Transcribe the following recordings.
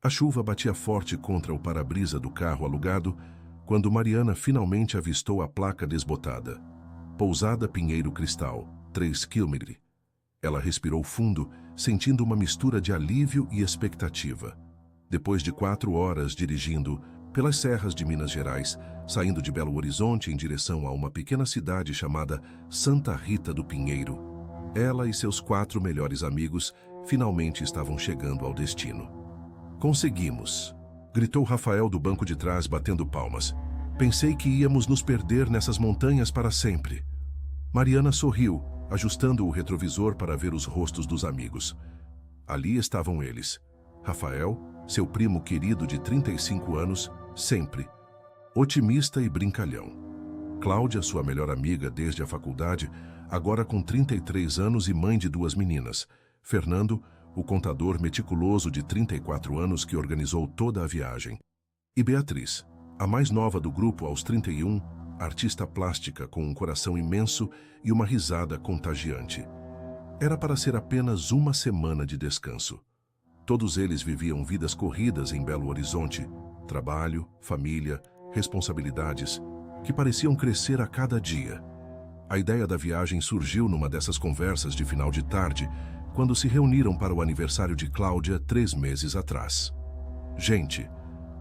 A chuva batia forte contra o para-brisa do carro alugado quando Mariana finalmente avistou a placa desbotada. Pousada Pinheiro Cristal, 3 km. Ela respirou fundo, sentindo uma mistura de alívio e expectativa. Depois de 4 horas dirigindo pelas serras de Minas Gerais, saindo de Belo Horizonte em direção a uma pequena cidade chamada Santa Rita do Pinheiro, ela e seus 4 melhores amigos finalmente estavam chegando ao destino. "Conseguimos!" gritou Rafael do banco de trás, batendo palmas. "Pensei que íamos nos perder nessas montanhas para sempre." Mariana sorriu, ajustando o retrovisor para ver os rostos dos amigos. Ali estavam eles. Rafael, seu primo querido de 35 anos, sempre otimista e brincalhão. Cláudia, sua melhor amiga desde a faculdade, agora com 33 anos e mãe de 2 meninas. Fernando, o contador meticuloso de 34 anos que organizou toda a viagem. E Beatriz, a mais nova do grupo aos 31, artista plástica com um coração imenso e uma risada contagiante. Era para ser apenas uma semana de descanso. Todos eles viviam vidas corridas em Belo Horizonte, trabalho, família, responsabilidades, que pareciam crescer a cada dia. A ideia da viagem surgiu numa dessas conversas de final de tarde, quando se reuniram para o aniversário de Cláudia 3 meses atrás. "Gente,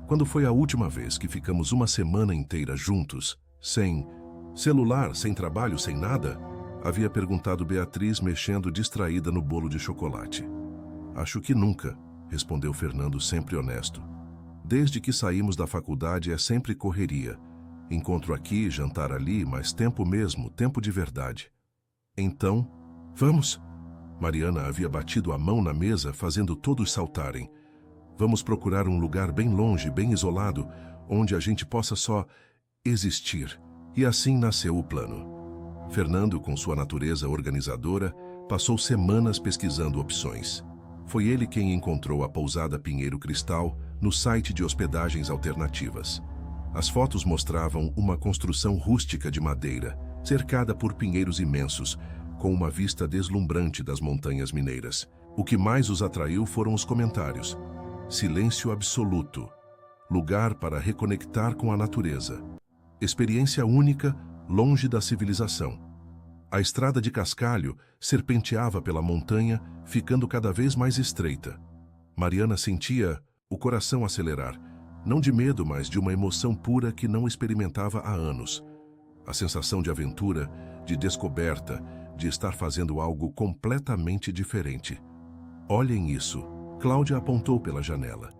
quando foi a última vez que ficamos uma semana inteira juntos, sem celular, sem trabalho, sem nada?" havia perguntado Beatriz, mexendo distraída no bolo de chocolate. "Acho que nunca", respondeu Fernando, sempre honesto. "Desde que saímos da faculdade é sempre correria. Encontro aqui, jantar ali, mas tempo mesmo, tempo de verdade." "Então, vamos?" Mariana havia batido a mão na mesa, fazendo todos saltarem. "Vamos procurar um lugar bem longe, bem isolado, onde a gente possa só existir." E assim nasceu o plano. Fernando, com sua natureza organizadora, passou semanas pesquisando opções. Foi ele quem encontrou a pousada Pinheiro Cristal no site de hospedagens alternativas. As fotos mostravam uma construção rústica de madeira, cercada por pinheiros imensos, com uma vista deslumbrante das montanhas mineiras. O que mais os atraiu foram os comentários. "Silêncio absoluto. Lugar para reconectar com a natureza. Experiência única, longe da civilização." A estrada de cascalho serpenteava pela montanha, ficando cada vez mais estreita. Mariana sentia o coração acelerar, não de medo, mas de uma emoção pura que não experimentava há anos. A sensação de aventura, de descoberta, de estar fazendo algo completamente diferente. "Olhem isso." Cláudia apontou pela janela.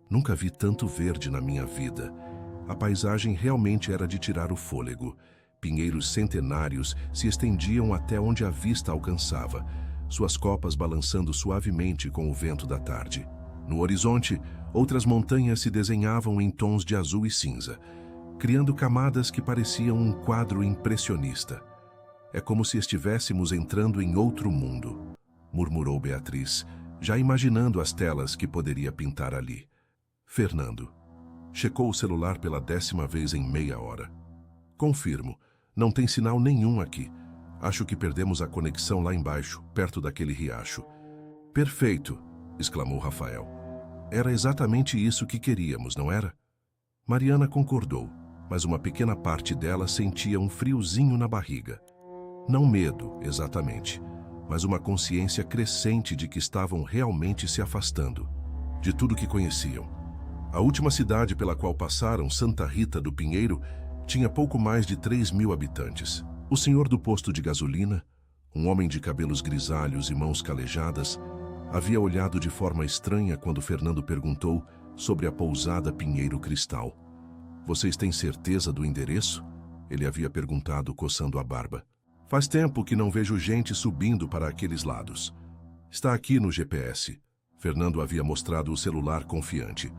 "Nunca vi tanto verde na minha vida." A paisagem realmente era de tirar o fôlego. Pinheiros centenários se estendiam até onde a vista alcançava, suas copas balançando suavemente com o vento da tarde. No horizonte, outras montanhas se desenhavam em tons de azul e cinza, criando camadas que pareciam um quadro impressionista. "É como se estivéssemos entrando em outro mundo", murmurou Beatriz, já imaginando as telas que poderia pintar ali. Fernando checou o celular pela 10ª vez em meia hora. "Confirmo, não tem sinal nenhum aqui. Acho que perdemos a conexão lá embaixo, perto daquele riacho." "Perfeito!" exclamou Rafael. "Era exatamente isso que queríamos, não era?" Mariana concordou, mas uma pequena parte dela sentia um friozinho na barriga. Não medo, exatamente, mas uma consciência crescente de que estavam realmente se afastando de tudo que conheciam. A última cidade pela qual passaram, Santa Rita do Pinheiro, tinha pouco mais de 3.000 habitantes. O senhor do posto de gasolina, um homem de cabelos grisalhos e mãos calejadas, havia olhado de forma estranha quando Fernando perguntou sobre a pousada Pinheiro Cristal. "Vocês têm certeza do endereço?" ele havia perguntado, coçando a barba. "Faz tempo que não vejo gente subindo para aqueles lados." "Está aqui no GPS." Fernando havia mostrado o celular confiante.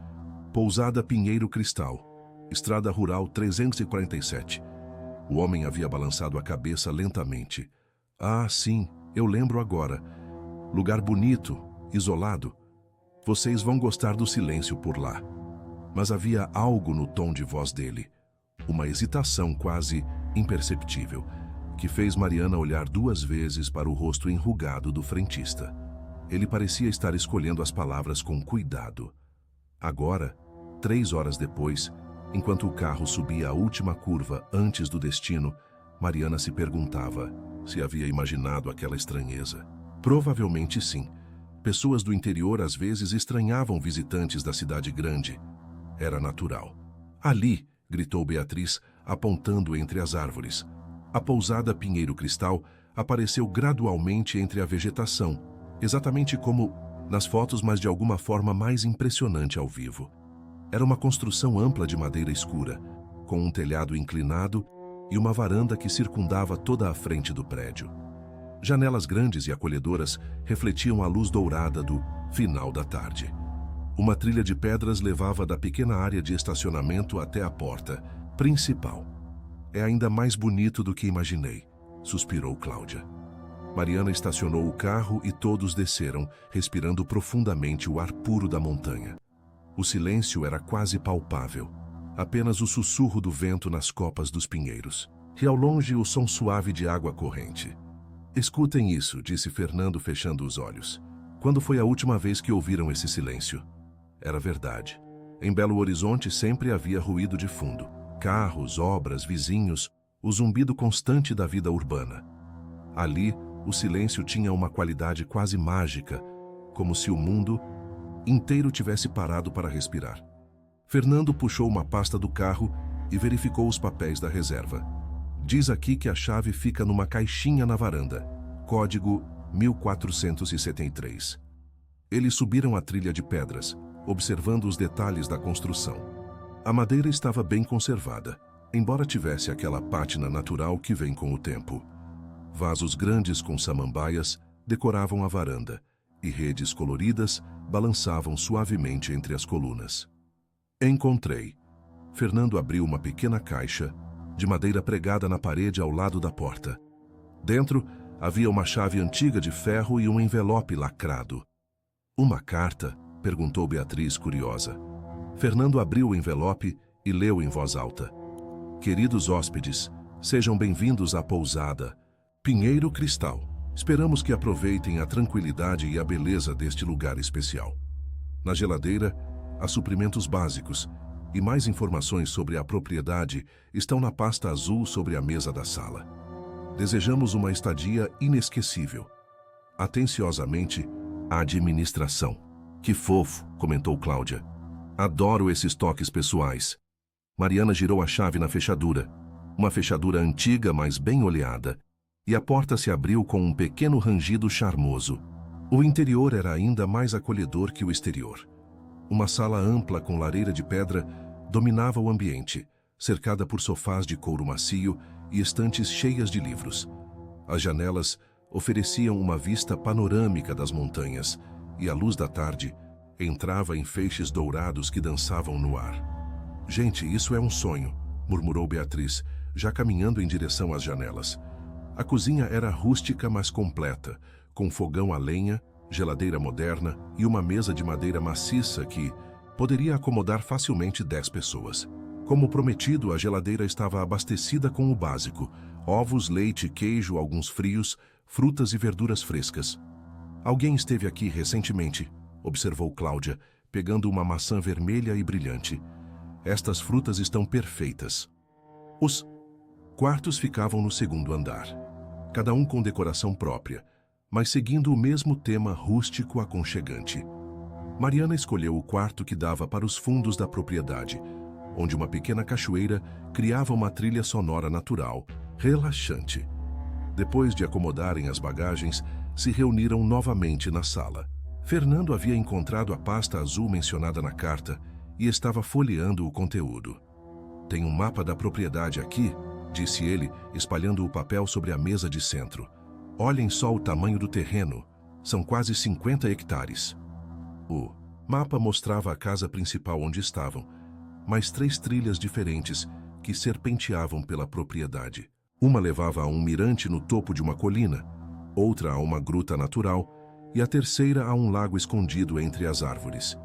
"Pousada Pinheiro Cristal, Estrada Rural 347. O homem havia balançado a cabeça lentamente. "Ah, sim, eu lembro agora. Lugar bonito, isolado. Vocês vão gostar do silêncio por lá." Mas havia algo no tom de voz dele, uma hesitação quase imperceptível, que fez Mariana olhar 2 vezes para o rosto enrugado do frentista. Ele parecia estar escolhendo as palavras com cuidado. Agora, 3 horas depois, enquanto o carro subia a última curva antes do destino, Mariana se perguntava se havia imaginado aquela estranheza. Provavelmente sim. Pessoas do interior às vezes estranhavam visitantes da cidade grande. Era natural. Ali, gritou Beatriz, apontando entre as árvores. A pousada Pinheiro Cristal apareceu gradualmente entre a vegetação, exatamente como nas fotos, mas de alguma forma mais impressionante ao vivo. Era uma construção ampla de madeira escura, com um telhado inclinado e uma varanda que circundava toda a frente do prédio. Janelas grandes e acolhedoras refletiam a luz dourada do final da tarde. Uma trilha de pedras levava da pequena área de estacionamento até a porta principal. É ainda mais bonito do que imaginei, suspirou Cláudia. Mariana estacionou o carro e todos desceram, respirando profundamente o ar puro da montanha. O silêncio era quase palpável, apenas o sussurro do vento nas copas dos pinheiros. E ao longe o som suave de água corrente. Escutem isso, disse Fernando fechando os olhos. Quando foi a última vez que ouviram esse silêncio? Era verdade. Em Belo Horizonte sempre havia ruído de fundo. Carros, obras, vizinhos, o zumbido constante da vida urbana. Ali, o silêncio tinha uma qualidade quase mágica, como se o mundo inteiro tivesse parado para respirar. Fernando puxou uma pasta do carro e verificou os papéis da reserva. Diz aqui que a chave fica numa caixinha na varanda. Código 1473. Eles subiram a trilha de pedras, observando os detalhes da construção. A madeira estava bem conservada, embora tivesse aquela pátina natural que vem com o tempo. Vasos grandes com samambaias decoravam a varanda, e redes coloridas balançavam suavemente entre as colunas. Encontrei. Fernando abriu uma pequena caixa, de madeira pregada na parede ao lado da porta. Dentro, havia uma chave antiga de ferro e um envelope lacrado. Uma carta? Perguntou Beatriz, curiosa. Fernando abriu o envelope e leu em voz alta. Queridos hóspedes, sejam bem-vindos à pousada Pinheiro Cristal. Esperamos que aproveitem a tranquilidade e a beleza deste lugar especial. Na geladeira, há suprimentos básicos, e mais informações sobre a propriedade estão na pasta azul sobre a mesa da sala. Desejamos uma estadia inesquecível. Atenciosamente, a administração. Que fofo, comentou Cláudia. Adoro esses toques pessoais. Mariana girou a chave na fechadura. Uma fechadura antiga, mas bem oleada. E a porta se abriu com um pequeno rangido charmoso. O interior era ainda mais acolhedor que o exterior. Uma sala ampla com lareira de pedra dominava o ambiente, cercada por sofás de couro macio e estantes cheias de livros. As janelas ofereciam uma vista panorâmica das montanhas, e a luz da tarde entrava em feixes dourados que dançavam no ar. Gente, isso é um sonho, murmurou Beatriz, já caminhando em direção às janelas. A cozinha era rústica, mas completa, com fogão a lenha, geladeira moderna e uma mesa de madeira maciça que poderia acomodar facilmente 10 pessoas. Como prometido, a geladeira estava abastecida com o básico: ovos, leite, queijo, alguns frios, frutas e verduras frescas. Alguém esteve aqui recentemente, observou Cláudia, pegando uma maçã vermelha e brilhante. Estas frutas estão perfeitas. Os quartos ficavam no segundo andar, cada um com decoração própria, mas seguindo o mesmo tema rústico aconchegante. Mariana escolheu o quarto que dava para os fundos da propriedade, onde uma pequena cachoeira criava uma trilha sonora natural, relaxante. Depois de acomodarem as bagagens, se reuniram novamente na sala. Fernando havia encontrado a pasta azul mencionada na carta e estava folheando o conteúdo. Tem um mapa da propriedade aqui, disse ele, espalhando o papel sobre a mesa de centro. Olhem só o tamanho do terreno, são quase 50 hectares. O mapa mostrava a casa principal onde estavam, mais 3 trilhas diferentes que serpenteavam pela propriedade. Uma levava a um mirante no topo de uma colina, outra a uma gruta natural e a terceira a um lago escondido entre as árvores.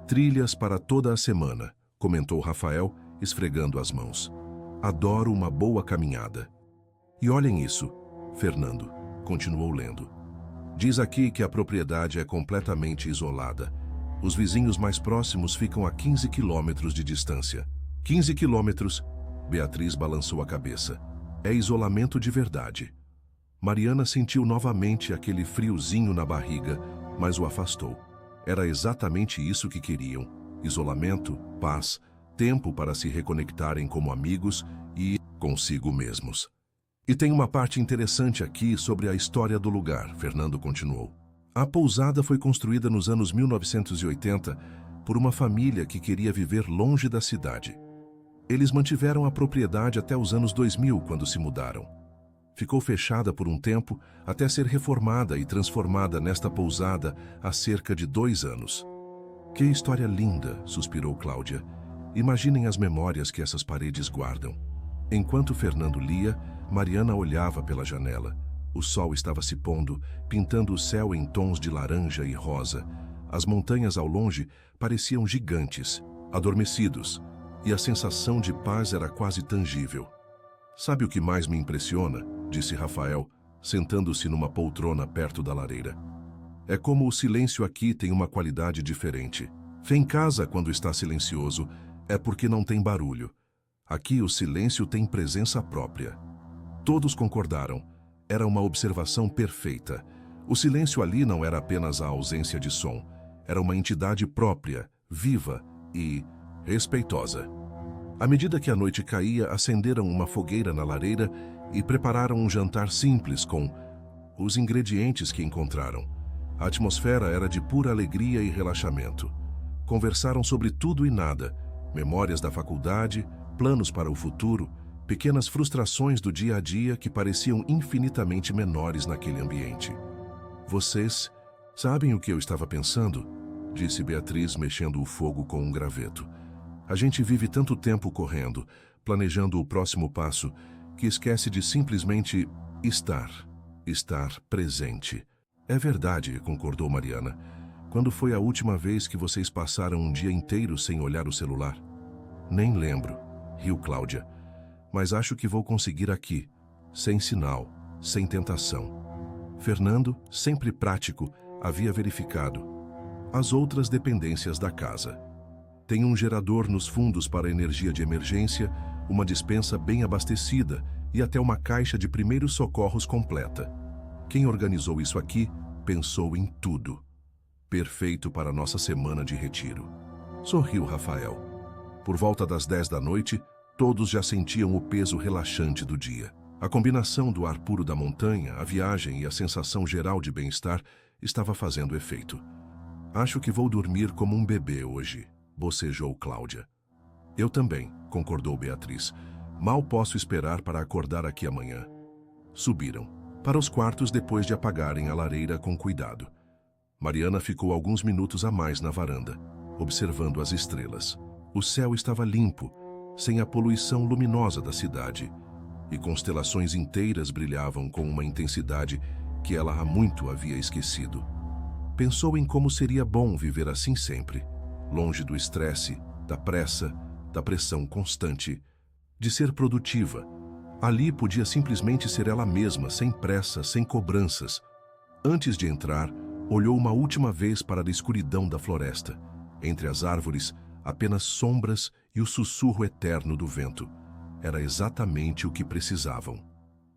Trilhas para toda a semana, comentou Rafael, esfregando as mãos. Adoro uma boa caminhada. E olhem isso, Fernando continuou lendo. Diz aqui que a propriedade é completamente isolada Os vizinhos mais próximos ficam a 15 quilômetros de distância. 15 quilômetros? Beatriz balançou a cabeça. É isolamento de verdade. Mariana sentiu novamente aquele friozinho na barriga, mas o afastou. Era exatamente isso que queriam: isolamento, paz, tempo para se reconectarem como amigos e consigo mesmos. E tem uma parte interessante aqui sobre a história do lugar, Fernando continuou. A pousada foi construída nos anos 1980 por uma família que queria viver longe da cidade. Eles mantiveram a propriedade até os anos 2000, quando se mudaram. Ficou fechada por um tempo até ser reformada e transformada nesta pousada há cerca de 2 anos. Que história linda, suspirou Cláudia. Imaginem as memórias que essas paredes guardam. Enquanto Fernando lia, Mariana olhava pela janela. O sol estava se pondo, pintando o céu em tons de laranja e rosa. As montanhas ao longe pareciam gigantes, adormecidos, e a sensação de paz era quase tangível. Sabe o que mais me impressiona? Disse Rafael, sentando-se numa poltrona perto da lareira. É como o silêncio aqui tem uma qualidade diferente. Em casa, quando está silencioso, é porque não tem barulho. Aqui o silêncio tem presença própria. Todos concordaram. Era uma observação perfeita. O silêncio ali não era apenas a ausência de som. Era uma entidade própria, viva e respeitosa. À medida que a noite caía, acenderam uma fogueira na lareira e prepararam um jantar simples com os ingredientes que encontraram. A atmosfera era de pura alegria e relaxamento. Conversaram sobre tudo e nada, memórias da faculdade, planos para o futuro, pequenas frustrações do dia a dia que pareciam infinitamente menores naquele ambiente. Vocês sabem o que eu estava pensando? Disse Beatriz, mexendo o fogo com um graveto. A gente vive tanto tempo correndo, planejando o próximo passo, que esquece de simplesmente estar presente. É verdade, concordou Mariana. Quando foi a última vez que vocês passaram um dia inteiro sem olhar o celular? Nem lembro, riu Cláudia. Mas acho que vou conseguir aqui, sem sinal, sem tentação. Fernando, sempre prático, havia verificado as outras dependências da casa. Tem um gerador nos fundos para energia de emergência, uma despensa bem abastecida e até uma caixa de primeiros socorros completa. Quem organizou isso aqui pensou em tudo. Perfeito para nossa semana de retiro. Sorriu Rafael. Por volta das 10 da noite, todos já sentiam o peso relaxante do dia. A combinação do ar puro da montanha, a viagem e a sensação geral de bem-estar estava fazendo efeito. Acho que vou dormir como um bebê hoje, bocejou Cláudia. Eu também, concordou Beatriz. Mal posso esperar para acordar aqui amanhã. Subiram para os quartos depois de apagarem a lareira com cuidado. Mariana ficou alguns minutos a mais na varanda, observando as estrelas. O céu estava limpo, sem a poluição luminosa da cidade, e constelações inteiras brilhavam com uma intensidade que ela há muito havia esquecido. Pensou em como seria bom viver assim sempre, longe do estresse, da pressa, da pressão constante, de ser produtiva. Ali podia simplesmente ser ela mesma, sem pressa, sem cobranças. Antes de entrar, olhou uma última vez para a escuridão da floresta. Entre as árvores, apenas sombras e o sussurro eterno do vento. Era exatamente o que precisavam.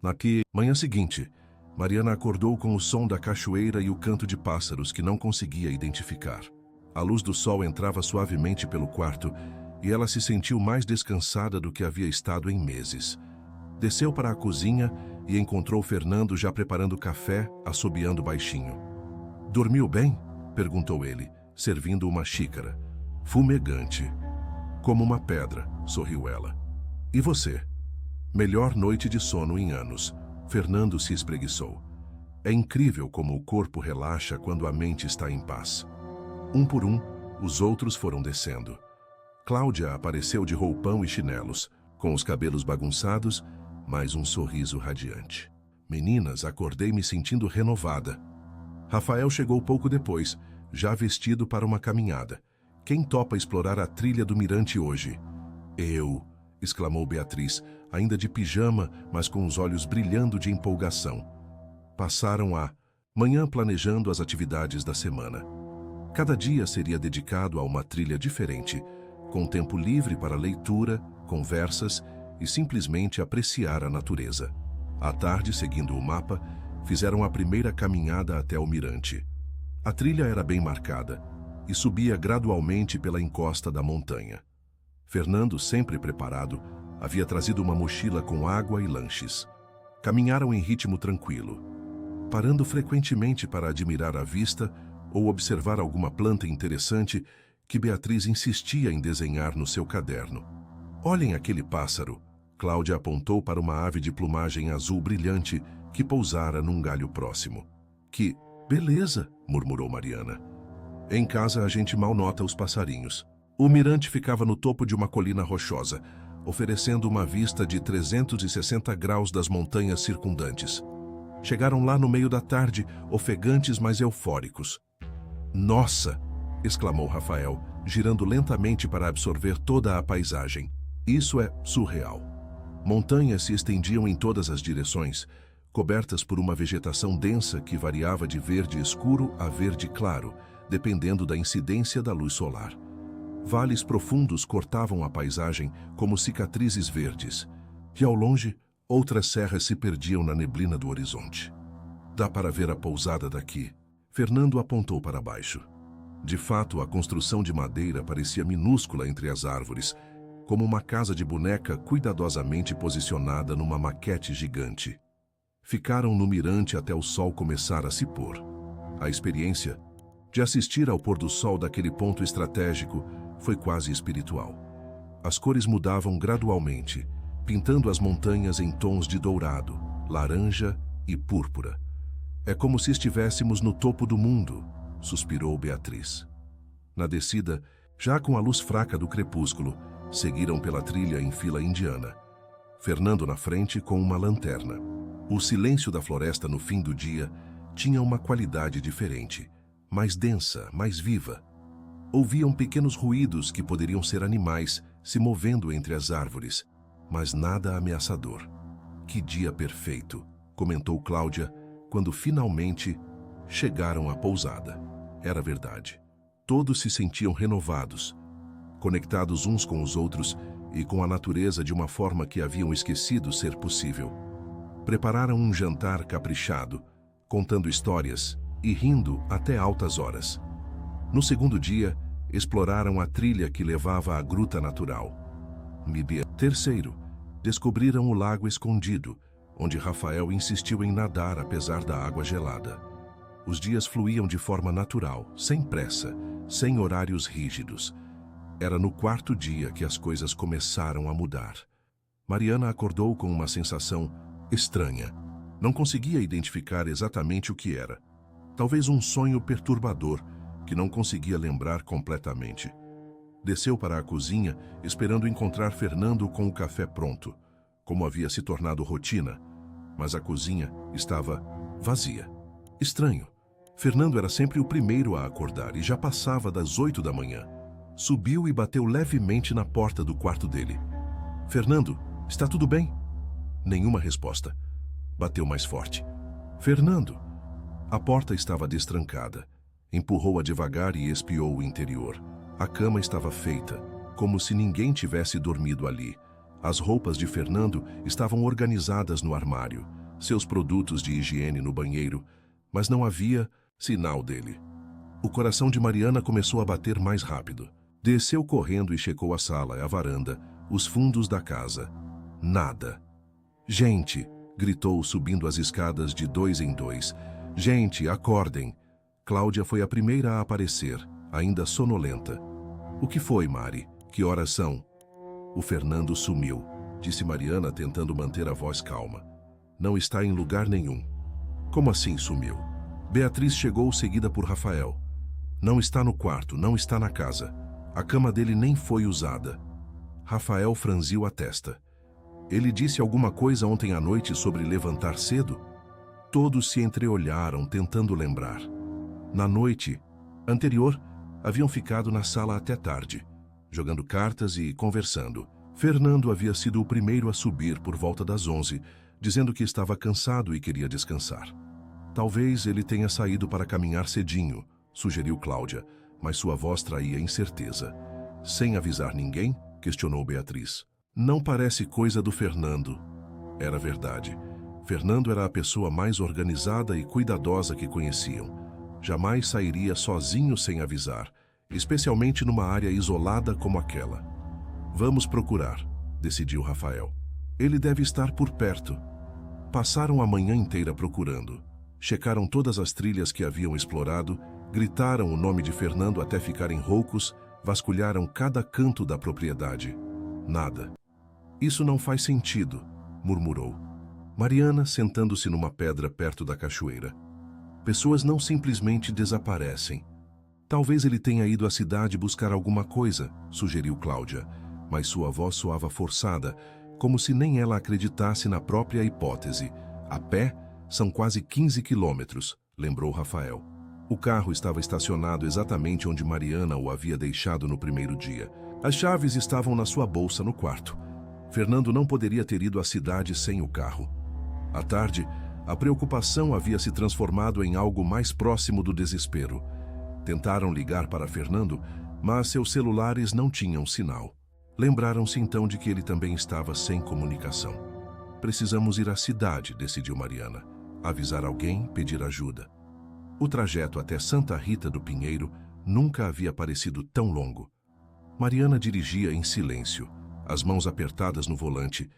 Na manhã seguinte, Mariana acordou com o som da cachoeira e o canto de pássaros que não conseguia identificar. A luz do sol entrava suavemente pelo quarto e ela se sentiu mais descansada do que havia estado em meses. Desceu para a cozinha e encontrou Fernando já preparando café, assobiando baixinho. "Dormiu bem?" perguntou ele, servindo uma xícara. "Fumegante." "Como uma pedra", sorriu ela. "E você?" "Melhor noite de sono em anos." Fernando se espreguiçou. É incrível como o corpo relaxa quando a mente está em paz. Um por um, os outros foram descendo. Cláudia apareceu de roupão e chinelos, com os cabelos bagunçados, mas um sorriso radiante. "Meninas, acordei me sentindo renovada." Rafael chegou pouco depois, já vestido para uma caminhada. "Quem topa explorar a trilha do Mirante hoje?" "Eu!" exclamou Beatriz, ainda de pijama, mas com os olhos brilhando de empolgação. Passaram a manhã planejando as atividades da semana. Cada dia seria dedicado a uma trilha diferente, com tempo livre para leitura, conversas e simplesmente apreciar a natureza. À tarde, seguindo o mapa, fizeram a primeira caminhada até o mirante. A trilha era bem marcada e subia gradualmente pela encosta da montanha. Fernando, sempre preparado, havia trazido uma mochila com água e lanches. Caminharam em ritmo tranquilo, parando frequentemente para admirar a vista ou observar alguma planta interessante que Beatriz insistia em desenhar no seu caderno. "Olhem aquele pássaro!" Cláudia apontou para uma ave de plumagem azul brilhante que pousara num galho próximo. "Que beleza!" murmurou Mariana. "Em casa a gente mal nota os passarinhos." O mirante ficava no topo de uma colina rochosa, oferecendo uma vista de 360 graus das montanhas circundantes. Chegaram lá no meio da tarde, ofegantes mas eufóricos. "Nossa!" exclamou Rafael, girando lentamente para absorver toda a paisagem. "Isso é surreal." Montanhas se estendiam em todas as direções, cobertas por uma vegetação densa que variava de verde escuro a verde claro, dependendo da incidência da luz solar. Vales profundos cortavam a paisagem como cicatrizes verdes, e ao longe, outras serras se perdiam na neblina do horizonte. "Dá para ver a pousada daqui." Fernando apontou para baixo. De fato, a construção de madeira parecia minúscula entre as árvores, como uma casa de boneca cuidadosamente posicionada numa maquete gigante. Ficaram no mirante até o sol começar a se pôr. A experiência de assistir ao pôr do sol daquele ponto estratégico foi quase espiritual. As cores mudavam gradualmente, pintando as montanhas em tons de dourado, laranja e púrpura. "É como se estivéssemos no topo do mundo", suspirou Beatriz. Na descida, já com a luz fraca do crepúsculo, seguiram pela trilha em fila indiana. Fernando na frente com uma lanterna. O silêncio da floresta no fim do dia tinha uma qualidade diferente, mais densa, mais viva. Ouviam pequenos ruídos que poderiam ser animais se movendo entre as árvores, mas nada ameaçador. "Que dia perfeito", comentou Cláudia, quando finalmente chegaram à pousada. Era verdade. Todos se sentiam renovados, conectados uns com os outros e com a natureza de uma forma que haviam esquecido ser possível. Prepararam um jantar caprichado, contando histórias e rindo até altas horas. No segundo dia, exploraram a trilha que levava à gruta natural. Terceiro, descobriram o lago escondido, onde Rafael insistiu em nadar apesar da água gelada. Os dias fluíam de forma natural, sem pressa, sem horários rígidos. Era no quarto dia que as coisas começaram a mudar. Mariana acordou com uma sensação estranha. Não conseguia identificar exatamente o que era. Talvez um sonho perturbador, que não conseguia lembrar completamente. Desceu para a cozinha, esperando encontrar Fernando com o café pronto, como havia se tornado rotina, mas a cozinha estava vazia. Estranho. Fernando era sempre o primeiro a acordar e já passava das 8 da manhã. Subiu e bateu levemente na porta do quarto dele. "Fernando, está tudo bem?" Nenhuma resposta. Bateu mais forte. "Fernando!" A porta estava destrancada. Empurrou-a devagar e espiou o interior. A cama estava feita, como se ninguém tivesse dormido ali. As roupas de Fernando estavam organizadas no armário, seus produtos de higiene no banheiro, mas não havia sinal dele. O coração de Mariana começou a bater mais rápido. Desceu correndo e checou a sala, a varanda, os fundos da casa. Nada. "Gente!" gritou subindo as escadas de 2 em 2. "Gente, acordem!" Cláudia foi a primeira a aparecer, ainda sonolenta. "O que foi, Mari? Que horas são?" "O Fernando sumiu", disse Mariana, tentando manter a voz calma. "Não está em lugar nenhum." "Como assim sumiu?" Beatriz chegou seguida por Rafael. "Não está no quarto, não está na casa. A cama dele nem foi usada." Rafael franziu a testa. "Ele disse alguma coisa ontem à noite sobre levantar cedo?" Todos se entreolharam, tentando lembrar. Na noite anterior, haviam ficado na sala até tarde, jogando cartas e conversando. Fernando havia sido o primeiro a subir por volta das 11, dizendo que estava cansado e queria descansar. "Talvez ele tenha saído para caminhar cedinho", sugeriu Cláudia, mas sua voz traía incerteza. Sem avisar ninguém? Questionou Beatriz. Não parece coisa do Fernando. Era verdade. Fernando era a pessoa mais organizada e cuidadosa que conheciam. Jamais sairia sozinho sem avisar, especialmente numa área isolada como aquela. Vamos procurar, decidiu Rafael. Ele deve estar por perto. Passaram a manhã inteira procurando. Checaram todas as trilhas que haviam explorado, gritaram o nome de Fernando até ficarem roucos, vasculharam cada canto da propriedade. Nada. Isso não faz sentido, murmurou Mariana, sentando-se numa pedra perto da cachoeira. Pessoas não simplesmente desaparecem. Talvez ele tenha ido à cidade buscar alguma coisa, sugeriu Cláudia, mas sua voz soava forçada, como se nem ela acreditasse na própria hipótese. A pé, são quase 15 quilômetros, lembrou Rafael. O carro estava estacionado exatamente onde Mariana o havia deixado no primeiro dia. As chaves estavam na sua bolsa no quarto. Fernando não poderia ter ido à cidade sem o carro. À tarde, a preocupação havia se transformado em algo mais próximo do desespero. Tentaram ligar para Fernando, mas seus celulares não tinham sinal. Lembraram-se então de que ele também estava sem comunicação. Precisamos ir à cidade, decidiu Mariana. Avisar alguém, pedir ajuda. O trajeto até Santa Rita do Pinheiro nunca havia parecido tão longo. Mariana dirigia em silêncio, as mãos apertadas no volante,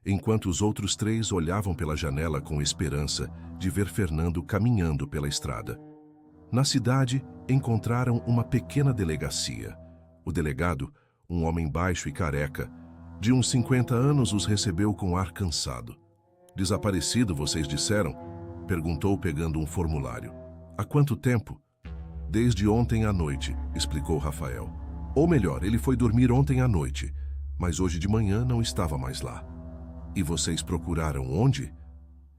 enquanto os outros três olhavam pela janela com esperança de ver Fernando caminhando pela estrada. Na cidade, encontraram uma pequena delegacia. O delegado, um homem baixo e careca, de uns 50 anos, os recebeu com ar cansado. Desaparecido, vocês disseram? Perguntou pegando um formulário. Há quanto tempo? Desde ontem à noite, explicou Rafael. Ou melhor, ele foi dormir ontem à noite, mas hoje de manhã não estava mais lá. E vocês procuraram onde?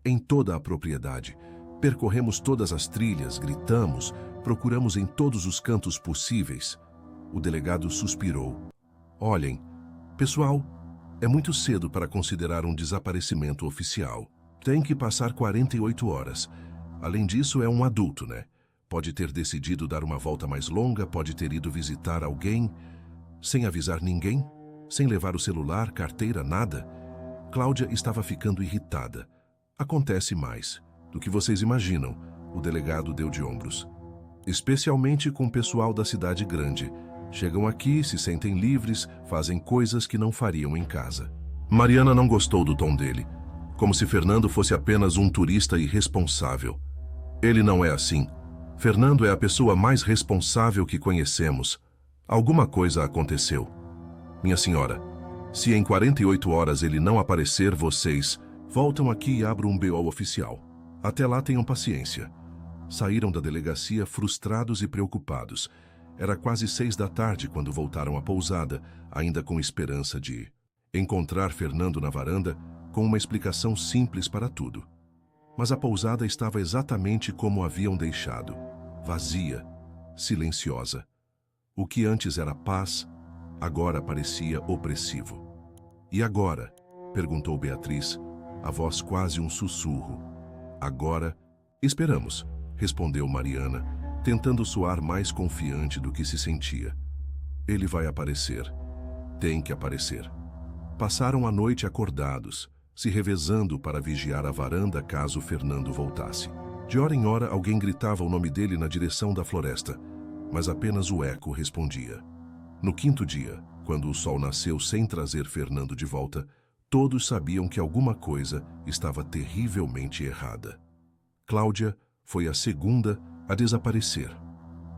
Em toda a propriedade. Percorremos todas as trilhas, gritamos, procuramos em todos os cantos possíveis. O delegado suspirou. Olhem, pessoal, é muito cedo para considerar um desaparecimento oficial. Tem que passar 48 horas. Além disso, é um adulto, né? Pode ter decidido dar uma volta mais longa, pode ter ido visitar alguém, sem avisar ninguém, sem levar o celular, carteira, nada. Cláudia estava ficando irritada. Acontece mais do que vocês imaginam, o delegado deu de ombros. Especialmente com o pessoal da cidade grande. Chegam aqui, se sentem livres, fazem coisas que não fariam em casa. Mariana não gostou do tom dele, como se Fernando fosse apenas um turista irresponsável. Ele não é assim. Fernando é a pessoa mais responsável que conhecemos. Alguma coisa aconteceu. Minha senhora, se em 48 horas ele não aparecer, vocês voltam aqui e abram um BO oficial. Até lá tenham paciência. Saíram da delegacia frustrados e preocupados. Era quase 6 da tarde quando voltaram à pousada, ainda com esperança de encontrar Fernando na varanda com uma explicação simples para tudo. Mas a pousada estava exatamente como haviam deixado. Vazia, silenciosa. O que antes era paz, agora parecia opressivo. E agora? Perguntou Beatriz, a voz quase um sussurro. Agora, esperamos, respondeu Mariana, tentando soar mais confiante do que se sentia. Ele vai aparecer. Tem que aparecer. Passaram a noite acordados, se revezando para vigiar a varanda caso Fernando voltasse. De hora em hora, alguém gritava o nome dele na direção da floresta, mas apenas o eco respondia. No quinto dia, quando o sol nasceu sem trazer Fernando de volta, todos sabiam que alguma coisa estava terrivelmente errada. Cláudia foi a segunda a desaparecer.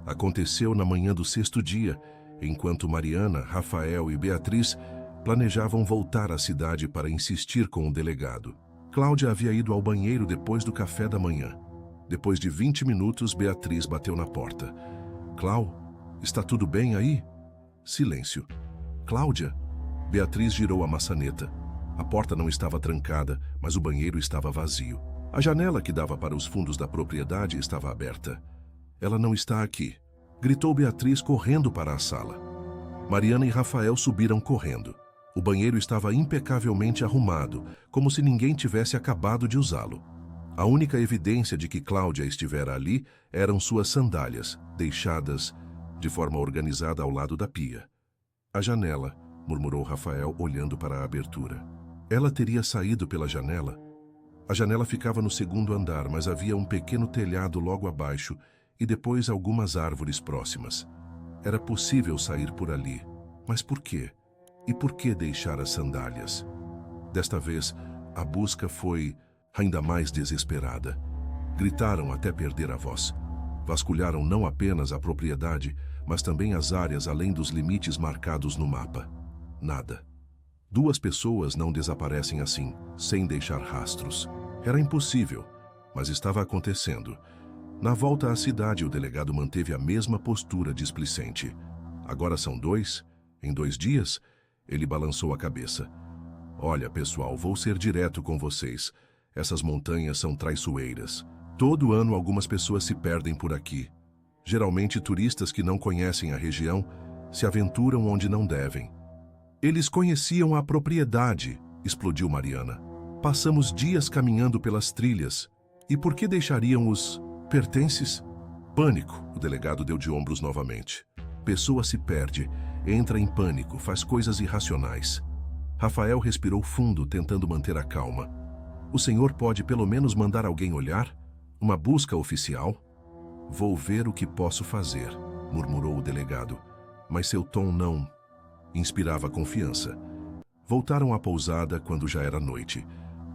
Aconteceu na manhã do sexto dia, enquanto Mariana, Rafael e Beatriz planejavam voltar à cidade para insistir com o delegado. Cláudia havia ido ao banheiro depois do café da manhã. Depois de 20 minutos, Beatriz bateu na porta. Clau, está tudo bem aí? Silêncio. Cláudia? Beatriz girou a maçaneta. A porta não estava trancada, mas o banheiro estava vazio. A janela que dava para os fundos da propriedade estava aberta. Ela não está aqui, gritou Beatriz correndo para a sala. Mariana e Rafael subiram correndo. O banheiro estava impecavelmente arrumado, como se ninguém tivesse acabado de usá-lo. A única evidência de que Cláudia estivera ali eram suas sandálias, deixadas de forma organizada ao lado da pia. A janela, murmurou Rafael, olhando para a abertura. Ela teria saído pela janela? A janela ficava no segundo andar, mas havia um pequeno telhado logo abaixo e depois algumas árvores próximas. Era possível sair por ali, mas por quê? E por que deixar as sandálias? Desta vez, a busca foi ainda mais desesperada. Gritaram até perder a voz. Vasculharam não apenas a propriedade, mas também as áreas além dos limites marcados no mapa. Nada. 2 pessoas não desaparecem assim, sem deixar rastros. Era impossível, mas estava acontecendo. Na volta à cidade, o delegado manteve a mesma postura displicente. Agora são 2? Em 2 dias? Ele balançou a cabeça. Olha, pessoal, vou ser direto com vocês. Essas montanhas são traiçoeiras. Todo ano algumas pessoas se perdem por aqui. Geralmente turistas que não conhecem a região se aventuram onde não devem. Eles conheciam a propriedade, explodiu Mariana. Passamos dias caminhando pelas trilhas. E por que deixariam os pertences? Pânico, o delegado deu de ombros novamente. Pessoa se perde, entra em pânico, faz coisas irracionais. Rafael respirou fundo, tentando manter a calma. O senhor pode pelo menos mandar alguém olhar? Uma busca oficial? Vou ver o que posso fazer, murmurou o delegado, mas seu tom não inspirava confiança. Voltaram à pousada quando já era noite.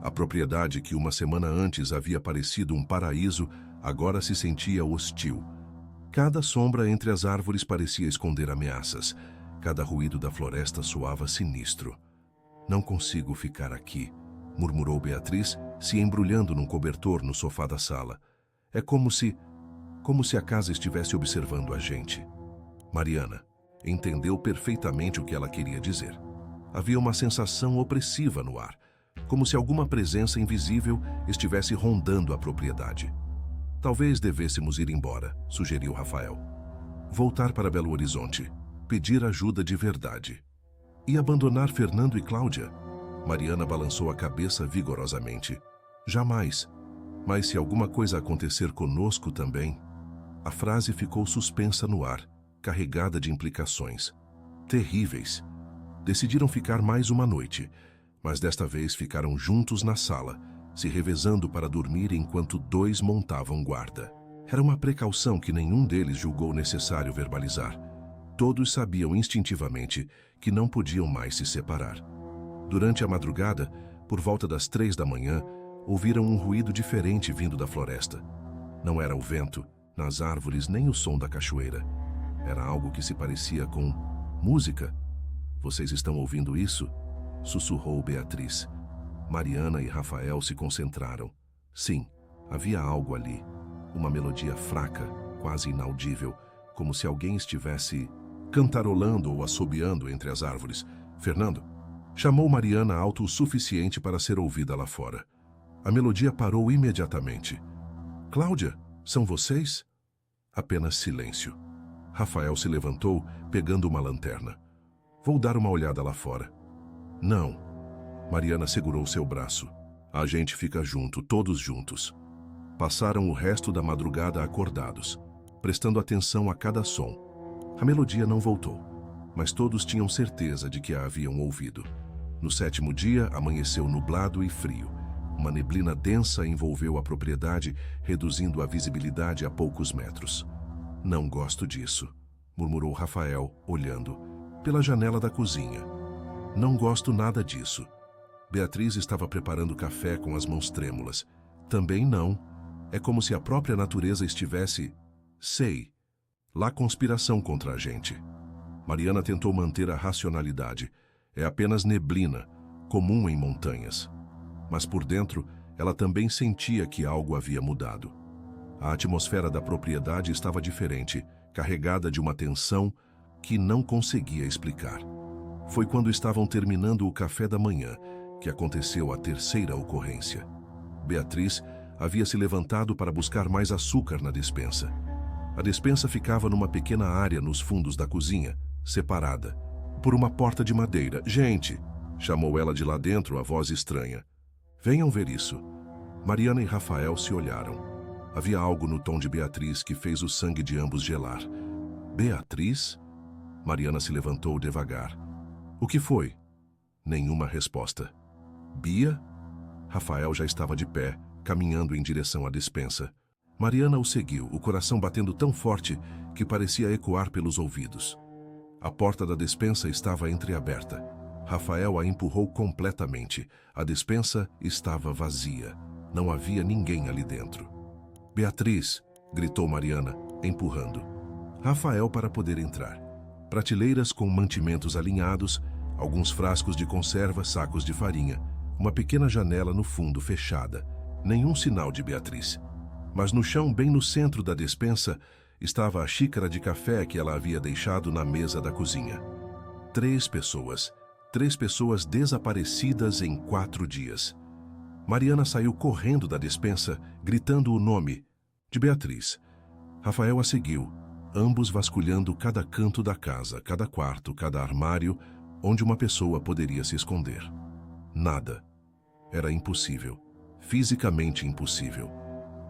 A propriedade que uma semana antes havia parecido um paraíso, agora se sentia hostil. Cada sombra entre as árvores parecia esconder ameaças. Cada ruído da floresta soava sinistro. Não consigo ficar aqui, murmurou Beatriz, se embrulhando num cobertor no sofá da sala. É como se a casa estivesse observando a gente. Mariana entendeu perfeitamente o que ela queria dizer. Havia uma sensação opressiva no ar, como se alguma presença invisível estivesse rondando a propriedade. Talvez devêssemos ir embora, sugeriu Rafael. Voltar para Belo Horizonte, pedir ajuda de verdade. E abandonar Fernando e Cláudia? Mariana balançou a cabeça vigorosamente. Jamais. Mas se alguma coisa acontecer conosco também? A frase ficou suspensa no ar, carregada de implicações. Terríveis. Decidiram ficar mais uma noite, mas desta vez ficaram juntos na sala, se revezando para dormir enquanto 2 montavam guarda. Era uma precaução que nenhum deles julgou necessário verbalizar. Todos sabiam instintivamente que não podiam mais se separar. Durante a madrugada, por volta das 3 da manhã, ouviram um ruído diferente vindo da floresta. Não era o vento, nas árvores, nem o som da cachoeira. Era algo que se parecia com música. Vocês estão ouvindo isso? Sussurrou Beatriz. Mariana e Rafael se concentraram. Sim, havia algo ali. Uma melodia fraca, quase inaudível, como se alguém estivesse cantarolando ou assobiando entre as árvores. Fernando chamou Mariana alto o suficiente para ser ouvida lá fora. A melodia parou imediatamente. Cláudia, são vocês? Apenas silêncio. Rafael se levantou, pegando uma lanterna. Vou dar uma olhada lá fora. Não. Mariana segurou seu braço. A gente fica junto, todos juntos. Passaram o resto da madrugada acordados, prestando atenção a cada som. A melodia não voltou, mas todos tinham certeza de que a haviam ouvido. No 7º dia, amanheceu nublado e frio. Uma neblina densa envolveu a propriedade, reduzindo a visibilidade a poucos metros. Não gosto disso, murmurou Rafael, olhando pela janela da cozinha. Não gosto nada disso. Beatriz estava preparando café com as mãos trêmulas. Também não. É como se a própria natureza estivesse... Sei. Lá conspiração contra a gente. Mariana tentou manter a racionalidade. É apenas neblina, comum em montanhas. Mas por dentro, ela também sentia que algo havia mudado. A atmosfera da propriedade estava diferente, carregada de uma tensão que não conseguia explicar. Foi quando estavam terminando o café da manhã que aconteceu a 3ª ocorrência. Beatriz havia se levantado para buscar mais açúcar na despensa. A despensa ficava numa pequena área nos fundos da cozinha, separada por uma porta de madeira. Gente, chamou ela de lá dentro, a voz estranha. Venham ver isso. Mariana e Rafael se olharam. Havia algo no tom de Beatriz que fez o sangue de ambos gelar. Beatriz? Mariana se levantou devagar. O que foi? Nenhuma resposta. Bia? Rafael já estava de pé, caminhando em direção à despensa. Mariana o seguiu, o coração batendo tão forte que parecia ecoar pelos ouvidos. A porta da despensa estava entreaberta. Rafael a empurrou completamente. A despensa estava vazia. Não havia ninguém ali dentro. Beatriz! Gritou Mariana, empurrando Rafael para poder entrar. Prateleiras com mantimentos alinhados, alguns frascos de conserva, sacos de farinha, uma pequena janela no fundo fechada. Nenhum sinal de Beatriz. Mas no chão, bem no centro da despensa, estava a xícara de café que ela havia deixado na mesa da cozinha. 3 pessoas. 3 pessoas desaparecidas em 4 dias. Mariana saiu correndo da despensa, gritando o nome de Beatriz. Rafael a seguiu, ambos vasculhando cada canto da casa, cada quarto, cada armário, onde uma pessoa poderia se esconder. Nada. Era impossível. Fisicamente impossível.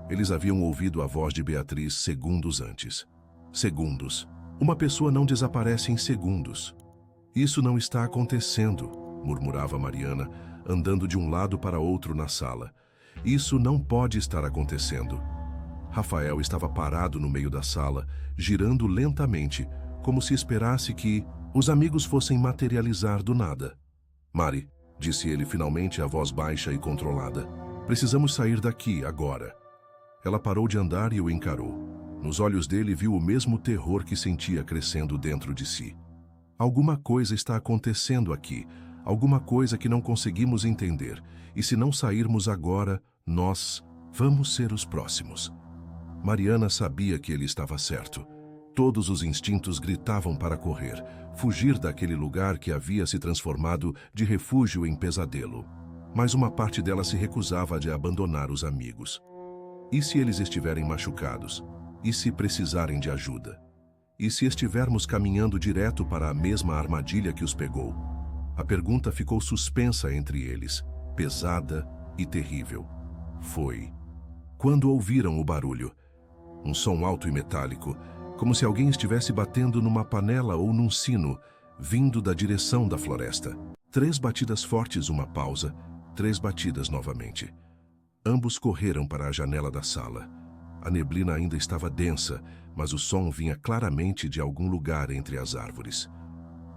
Eles haviam ouvido a voz de Beatriz segundos antes. Segundos. Uma pessoa não desaparece em segundos. Isso não está acontecendo, murmurava Mariana, andando de um lado para outro na sala. Isso não pode estar acontecendo. Rafael estava parado no meio da sala, girando lentamente, como se esperasse que os amigos fossem materializar do nada. Mari, disse ele finalmente, a voz baixa e controlada. Precisamos sair daqui, agora. Ela parou de andar e o encarou. Nos olhos dele viu o mesmo terror que sentia crescendo dentro de si. Alguma coisa está acontecendo aqui, alguma coisa que não conseguimos entender, e se não sairmos agora, nós vamos ser os próximos. Mariana sabia que ele estava certo. Todos os instintos gritavam para correr, fugir daquele lugar que havia se transformado de refúgio em pesadelo. Mas uma parte dela se recusava de abandonar os amigos. E se eles estiverem machucados? E se precisarem de ajuda? E se estivermos caminhando direto para a mesma armadilha que os pegou? A pergunta ficou suspensa entre eles, pesada e terrível. Foi quando ouviram o barulho. Um som alto e metálico, como se alguém estivesse batendo numa panela ou num sino, vindo da direção da floresta. 3 batidas fortes, uma pausa, 3 batidas novamente. Ambos correram para a janela da sala. A neblina ainda estava densa, mas o som vinha claramente de algum lugar entre as árvores.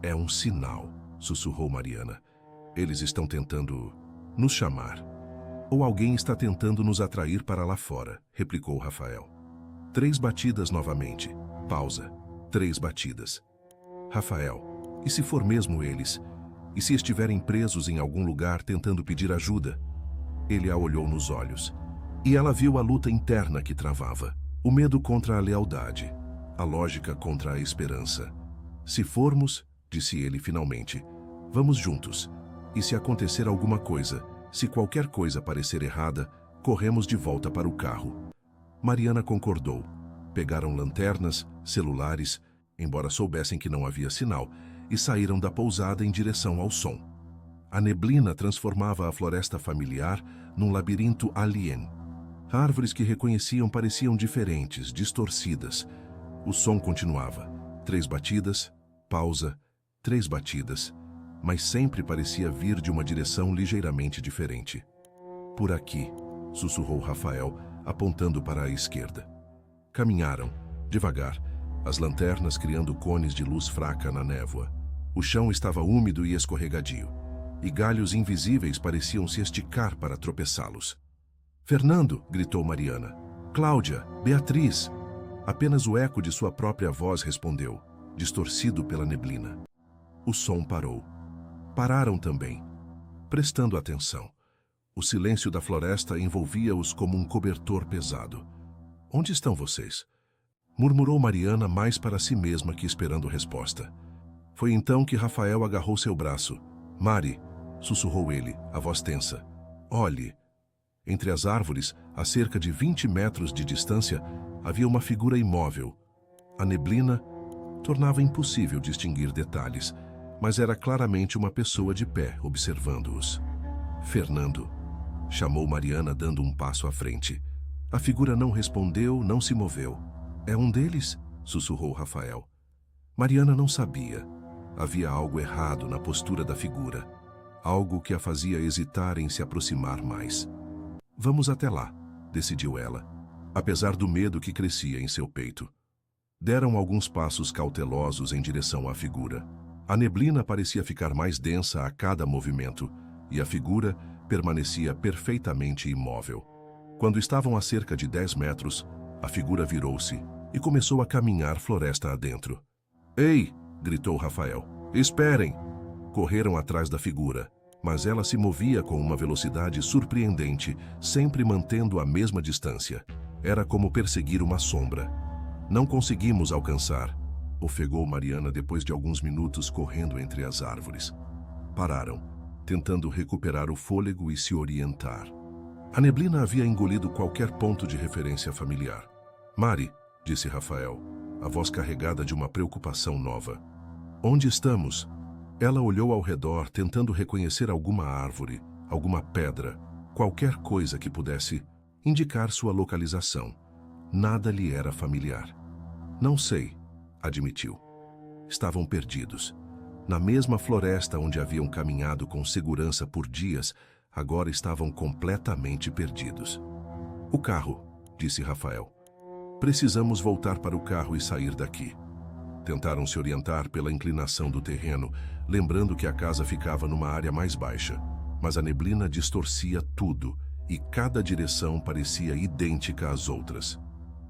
É um sinal, sussurrou Mariana. Eles estão tentando nos chamar. Ou alguém está tentando nos atrair para lá fora, replicou Rafael. 3 batidas novamente. Pausa. 3 batidas. Rafael, e se for mesmo eles? E se estiverem presos em algum lugar tentando pedir ajuda? Ele a olhou nos olhos. E ela viu a luta interna que travava. O medo contra a lealdade. A lógica contra a esperança. Se formos, disse ele finalmente, vamos juntos. E se acontecer alguma coisa, se qualquer coisa parecer errada, corremos de volta para o carro. Mariana concordou. Pegaram lanternas, celulares, embora soubessem que não havia sinal, e saíram da pousada em direção ao som. A neblina transformava a floresta familiar num labirinto alien. Árvores que reconheciam pareciam diferentes, distorcidas. O som continuava. 3 batidas, pausa, 3 batidas, mas sempre parecia vir de uma direção ligeiramente diferente. Por aqui, sussurrou Rafael, apontando para a esquerda. Caminharam, devagar, as lanternas criando cones de luz fraca na névoa. O chão estava úmido e escorregadio, e galhos invisíveis pareciam se esticar para tropeçá-los. Fernando, gritou Mariana. Cláudia, Beatriz. Apenas o eco de sua própria voz respondeu, distorcido pela neblina. O som parou. Pararam também, prestando atenção. O silêncio da floresta envolvia-os como um cobertor pesado. Onde estão vocês? Murmurou Mariana mais para si mesma que esperando resposta. Foi então que Rafael agarrou seu braço. Mari, sussurrou ele, a voz tensa. Olhe. Entre as árvores, a cerca de 20 metros de distância, havia uma figura imóvel. A neblina tornava impossível distinguir detalhes, mas era claramente uma pessoa de pé, observando-os. Fernando, chamou Mariana dando um passo à frente. A figura não respondeu, não se moveu. É um deles? Sussurrou Rafael. Mariana não sabia. Havia algo errado na postura da figura. Algo que a fazia hesitar em se aproximar mais. Vamos até lá, decidiu ela, apesar do medo que crescia em seu peito. Deram alguns passos cautelosos em direção à figura. A neblina parecia ficar mais densa a cada movimento, e a figura permanecia perfeitamente imóvel. Quando estavam a cerca de 10 metros, a figura virou-se e começou a caminhar floresta adentro. Ei! Gritou Rafael. Esperem! Correram atrás da figura, mas ela se movia com uma velocidade surpreendente, sempre mantendo a mesma distância. Era como perseguir uma sombra. Não conseguimos alcançar, ofegou Mariana depois de alguns minutos correndo entre as árvores. Pararam, tentando recuperar o fôlego e se orientar. A neblina havia engolido qualquer ponto de referência familiar. Mari, disse Rafael, a voz carregada de uma preocupação nova. Onde estamos? Ela olhou ao redor, tentando reconhecer alguma árvore, alguma pedra, qualquer coisa que pudesse indicar sua localização. Nada lhe era familiar. Não sei, admitiu. Estavam perdidos. Na mesma floresta onde haviam caminhado com segurança por dias, agora estavam completamente perdidos. O carro, disse Rafael. Precisamos voltar para o carro e sair daqui. Tentaram se orientar pela inclinação do terreno, lembrando que a casa ficava numa área mais baixa, mas a neblina distorcia tudo e cada direção parecia idêntica às outras.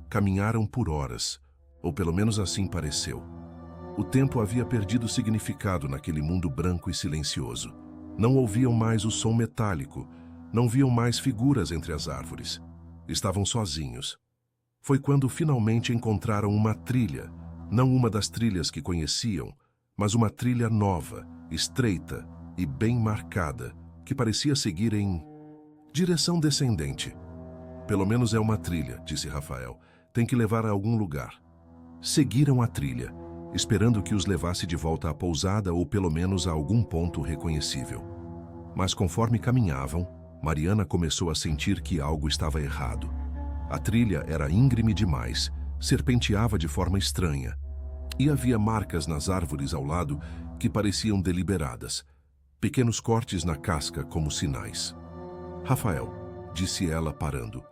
Caminharam por horas, ou pelo menos assim pareceu. O tempo havia perdido significado naquele mundo branco e silencioso. Não ouviam mais o som metálico, não viam mais figuras entre as árvores. Estavam sozinhos. Foi quando finalmente encontraram uma trilha, não uma das trilhas que conheciam, mas uma trilha nova, estreita e bem marcada, que parecia seguir em direção descendente. Pelo menos é uma trilha, disse Rafael. Tem que levar a algum lugar. Seguiram a trilha, esperando que os levasse de volta à pousada ou pelo menos a algum ponto reconhecível. Mas conforme caminhavam, Mariana começou a sentir que algo estava errado. A trilha era íngreme demais, serpenteava de forma estranha, e havia marcas nas árvores ao lado que pareciam deliberadas, pequenos cortes na casca como sinais. Rafael, disse ela parando.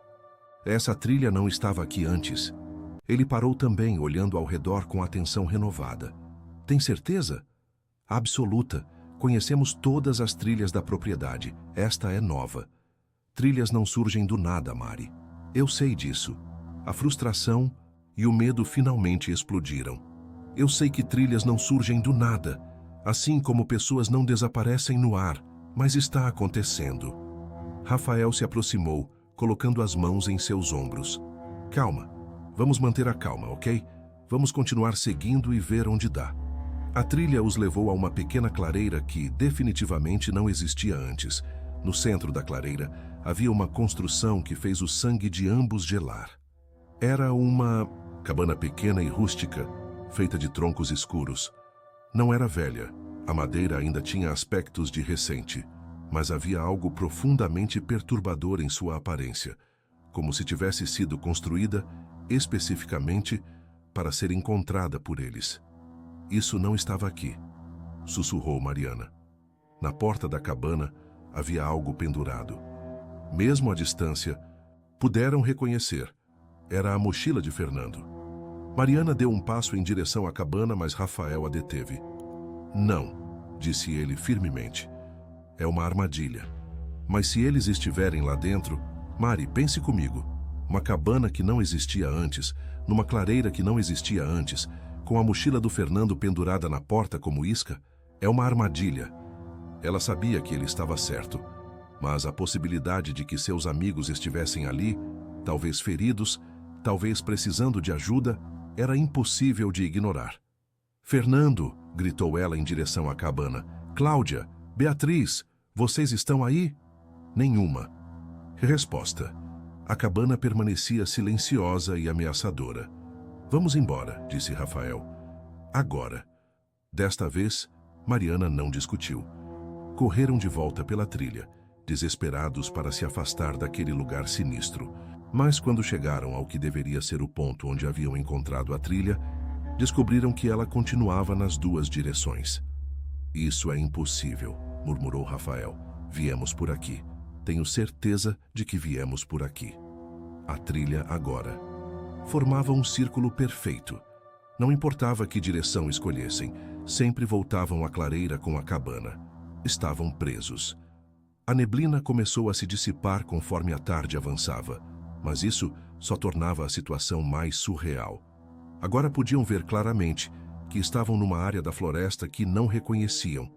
Essa trilha não estava aqui antes. Ele parou também, olhando ao redor com atenção renovada. Tem certeza? Absoluta. Conhecemos todas as trilhas da propriedade. Esta é nova. Trilhas não surgem do nada, Mari. Eu sei disso. A frustração e o medo finalmente explodiram. Eu sei que trilhas não surgem do nada, assim como pessoas não desaparecem no ar, mas está acontecendo. Rafael se aproximou, colocando as mãos em seus ombros. Calma. Vamos manter a calma, ok? Vamos continuar seguindo e ver onde dá. A trilha os levou a uma pequena clareira que definitivamente não existia antes. No centro da clareira havia uma construção que fez o sangue de ambos gelar. Era uma cabana pequena e rústica, feita de troncos escuros. Não era velha, a madeira ainda tinha aspectos de recente, mas havia algo profundamente perturbador em sua aparência, como se tivesse sido construída especificamente para ser encontrada por eles. Isso não estava aqui, sussurrou Mariana. Na porta da cabana havia algo pendurado. Mesmo à distância, puderam reconhecer. Era a mochila de Fernando. Mariana deu um passo em direção à cabana, mas Rafael a deteve. Não, disse ele firmemente. É uma armadilha. Mas se eles estiverem lá dentro, Mari, pense comigo. Uma cabana que não existia antes, numa clareira que não existia antes, com a mochila do Fernando pendurada na porta como isca, é uma armadilha. Ela sabia que ele estava certo, mas a possibilidade de que seus amigos estivessem ali, talvez feridos, talvez precisando de ajuda, era impossível de ignorar. Fernando, gritou ela em direção à cabana. Cláudia, Beatriz, vocês estão aí? Nenhuma. Resposta. A cabana permanecia silenciosa e ameaçadora. Vamos embora, disse Rafael. Agora. Desta vez, Mariana não discutiu. Correram de volta pela trilha, desesperados para se afastar daquele lugar sinistro. Mas quando chegaram ao que deveria ser o ponto onde haviam encontrado a trilha, descobriram que ela continuava nas duas direções. Isso é impossível, murmurou Rafael. Viemos por aqui. Tenho certeza de que viemos por aqui. A trilha agora formava um círculo perfeito. Não importava que direção escolhessem, sempre voltavam à clareira com a cabana. Estavam presos. A neblina começou a se dissipar conforme a tarde avançava, mas isso só tornava a situação mais surreal. Agora podiam ver claramente que estavam numa área da floresta que não reconheciam,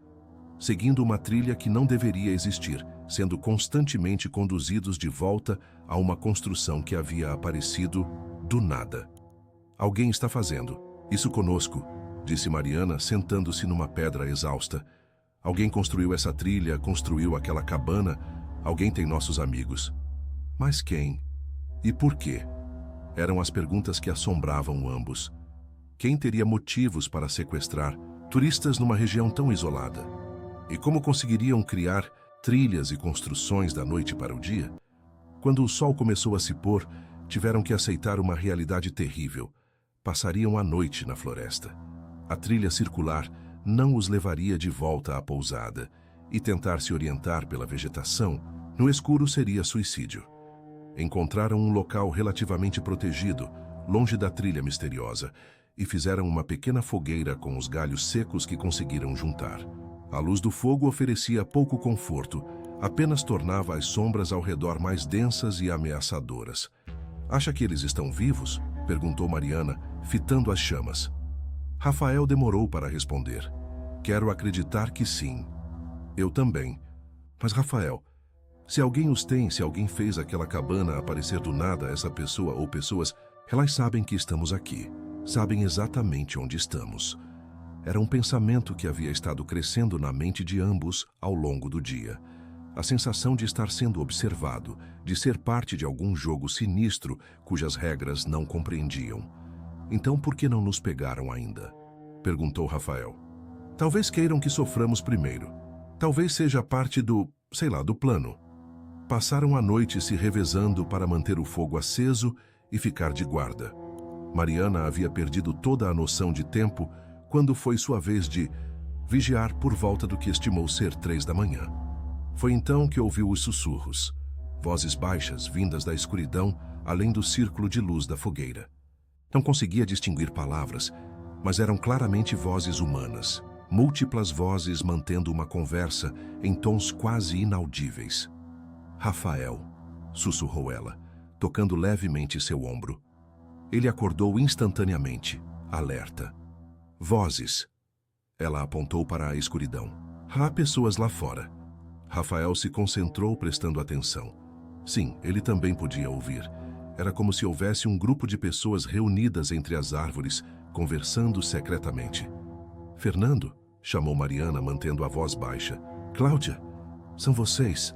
seguindo uma trilha que não deveria existir, sendo constantemente conduzidos de volta a uma construção que havia aparecido do nada. Alguém está fazendo isso conosco, disse Mariana, sentando-se numa pedra exausta. Alguém construiu essa trilha, construiu aquela cabana, alguém tem nossos amigos. Mas quem? E por quê? Eram as perguntas que assombravam ambos. Quem teria motivos para sequestrar turistas numa região tão isolada? E como conseguiriam criar trilhas e construções da noite para o dia? Quando o sol começou a se pôr, tiveram que aceitar uma realidade terrível. Passariam a noite na floresta. A trilha circular não os levaria de volta à pousada, e tentar se orientar pela vegetação no escuro seria suicídio. Encontraram um local relativamente protegido, longe da trilha misteriosa, e fizeram uma pequena fogueira com os galhos secos que conseguiram juntar. A luz do fogo oferecia pouco conforto, apenas tornava as sombras ao redor mais densas e ameaçadoras. Acha que eles estão vivos? Perguntou Mariana, fitando as chamas. Rafael demorou para responder. Quero acreditar que sim. Eu também. Mas, Rafael, se alguém os tem, se alguém fez aquela cabana aparecer do nada, essa pessoa ou pessoas, elas sabem que estamos aqui. Sabem exatamente onde estamos. Era um pensamento que havia estado crescendo na mente de ambos ao longo do dia. A sensação de estar sendo observado, de ser parte de algum jogo sinistro cujas regras não compreendiam. Então por que não nos pegaram ainda? Perguntou Rafael. Talvez queiram que soframos primeiro. Talvez seja parte do plano. Passaram a noite se revezando para manter o fogo aceso e ficar de guarda. Mariana havia perdido toda a noção de tempo quando foi sua vez de vigiar por volta do que estimou ser 3 da manhã. Foi então que ouviu os sussurros, vozes baixas vindas da escuridão além do círculo de luz da fogueira. Não conseguia distinguir palavras, mas eram claramente vozes humanas, múltiplas vozes mantendo uma conversa em tons quase inaudíveis. Rafael, sussurrou ela, tocando levemente seu ombro. Ele acordou instantaneamente, alerta. Vozes. Ela apontou para a escuridão. Há pessoas lá fora. Rafael se concentrou prestando atenção. Sim, ele também podia ouvir. Era como se houvesse um grupo de pessoas reunidas entre as árvores, conversando secretamente. Fernando, chamou Mariana, mantendo a voz baixa. Cláudia, são vocês.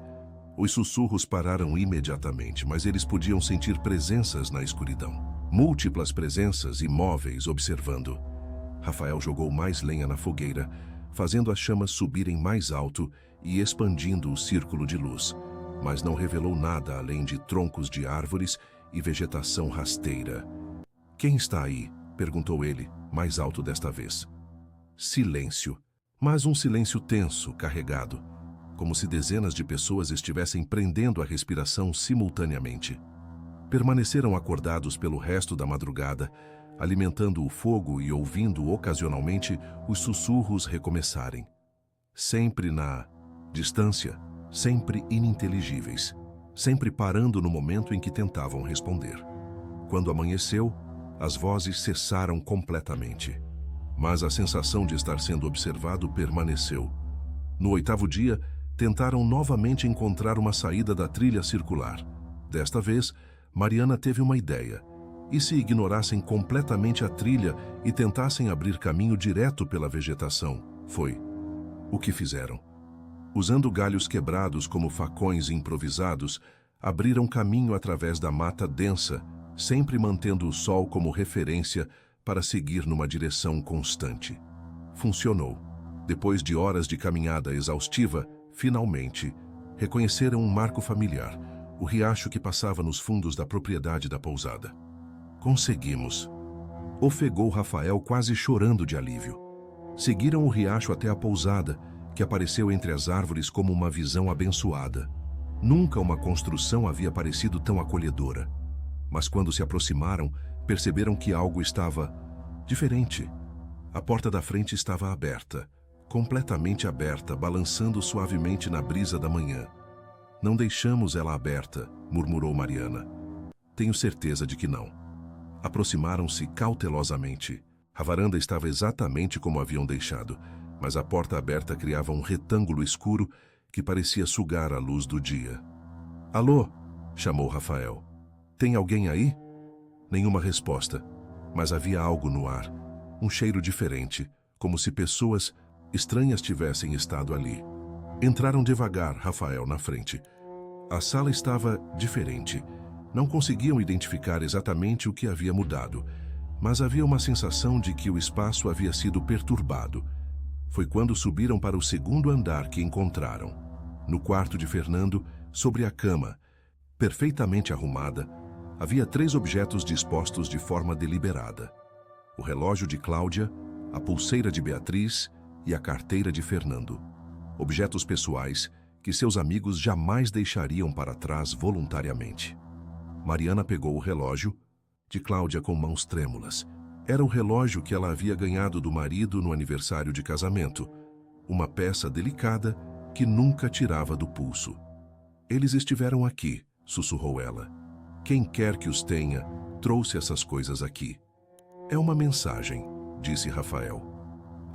Os sussurros pararam imediatamente, mas eles podiam sentir presenças na escuridão. Múltiplas presenças imóveis observando. Rafael jogou mais lenha na fogueira, fazendo as chamas subirem mais alto e expandindo o círculo de luz, mas não revelou nada além de troncos de árvores e vegetação rasteira. Quem está aí? Perguntou ele, mais alto desta vez. Silêncio, mas um silêncio tenso, carregado, como se dezenas de pessoas estivessem prendendo a respiração simultaneamente. Permaneceram acordados pelo resto da madrugada, alimentando o fogo e ouvindo ocasionalmente os sussurros recomeçarem. Sempre na distância, sempre ininteligíveis, sempre parando no momento em que tentavam responder. Quando amanheceu, as vozes cessaram completamente. Mas a sensação de estar sendo observado permaneceu. No 8º dia, tentaram novamente encontrar uma saída da trilha circular. Desta vez, Mariana teve uma ideia. E se ignorassem completamente a trilha e tentassem abrir caminho direto pela vegetação? Foi o que fizeram. Usando galhos quebrados como facões improvisados, abriram caminho através da mata densa, sempre mantendo o sol como referência para seguir numa direção constante. Funcionou. Depois de horas de caminhada exaustiva, finalmente, reconheceram um marco familiar, o riacho que passava nos fundos da propriedade da pousada. Conseguimos. Ofegou Rafael, quase chorando de alívio. Seguiram o riacho até a pousada, que apareceu entre as árvores como uma visão abençoada. Nunca uma construção havia parecido tão acolhedora. Mas quando se aproximaram, perceberam que algo estava diferente. A porta da frente estava aberta, completamente aberta, balançando suavemente na brisa da manhã. Não deixamos ela aberta, murmurou Mariana. Tenho certeza de que não. Aproximaram-se cautelosamente. A varanda estava exatamente como haviam deixado, mas a porta aberta criava um retângulo escuro que parecia sugar a luz do dia. Alô? Chamou Rafael. Tem alguém aí? Nenhuma resposta, mas havia algo no ar, um cheiro diferente, como se pessoas estranhas tivessem estado ali. Entraram devagar, Rafael na frente. A sala estava diferente. Não conseguiam identificar exatamente o que havia mudado, mas havia uma sensação de que o espaço havia sido perturbado. Foi quando subiram para o segundo andar que encontraram. No quarto de Fernando, sobre a cama, perfeitamente arrumada, havia 3 objetos dispostos de forma deliberada: o relógio de Cláudia, a pulseira de Beatriz e a carteira de Fernando. Objetos pessoais que seus amigos jamais deixariam para trás voluntariamente. Mariana pegou o relógio de Cláudia com mãos trêmulas. Era o relógio que ela havia ganhado do marido no aniversário de casamento, uma peça delicada que nunca tirava do pulso. Eles estiveram aqui, sussurrou ela. Quem quer que os tenha, trouxe essas coisas aqui. É uma mensagem, disse Rafael.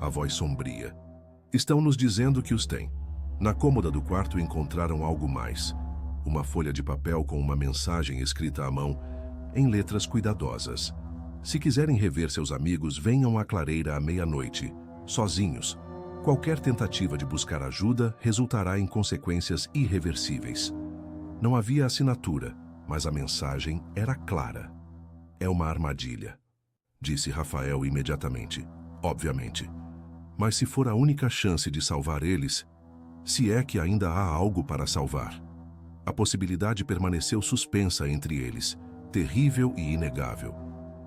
A voz sombria. Estão nos dizendo que os tem. Na cômoda do quarto encontraram algo mais. Uma folha de papel com uma mensagem escrita à mão, em letras cuidadosas. Se quiserem rever seus amigos, venham à clareira à meia-noite, sozinhos. Qualquer tentativa de buscar ajuda resultará em consequências irreversíveis. Não havia assinatura, mas a mensagem era clara. É uma armadilha, disse Rafael imediatamente. Obviamente. Mas se for a única chance de salvar eles, se é que ainda há algo para salvar. A possibilidade permaneceu suspensa entre eles, terrível e inegável.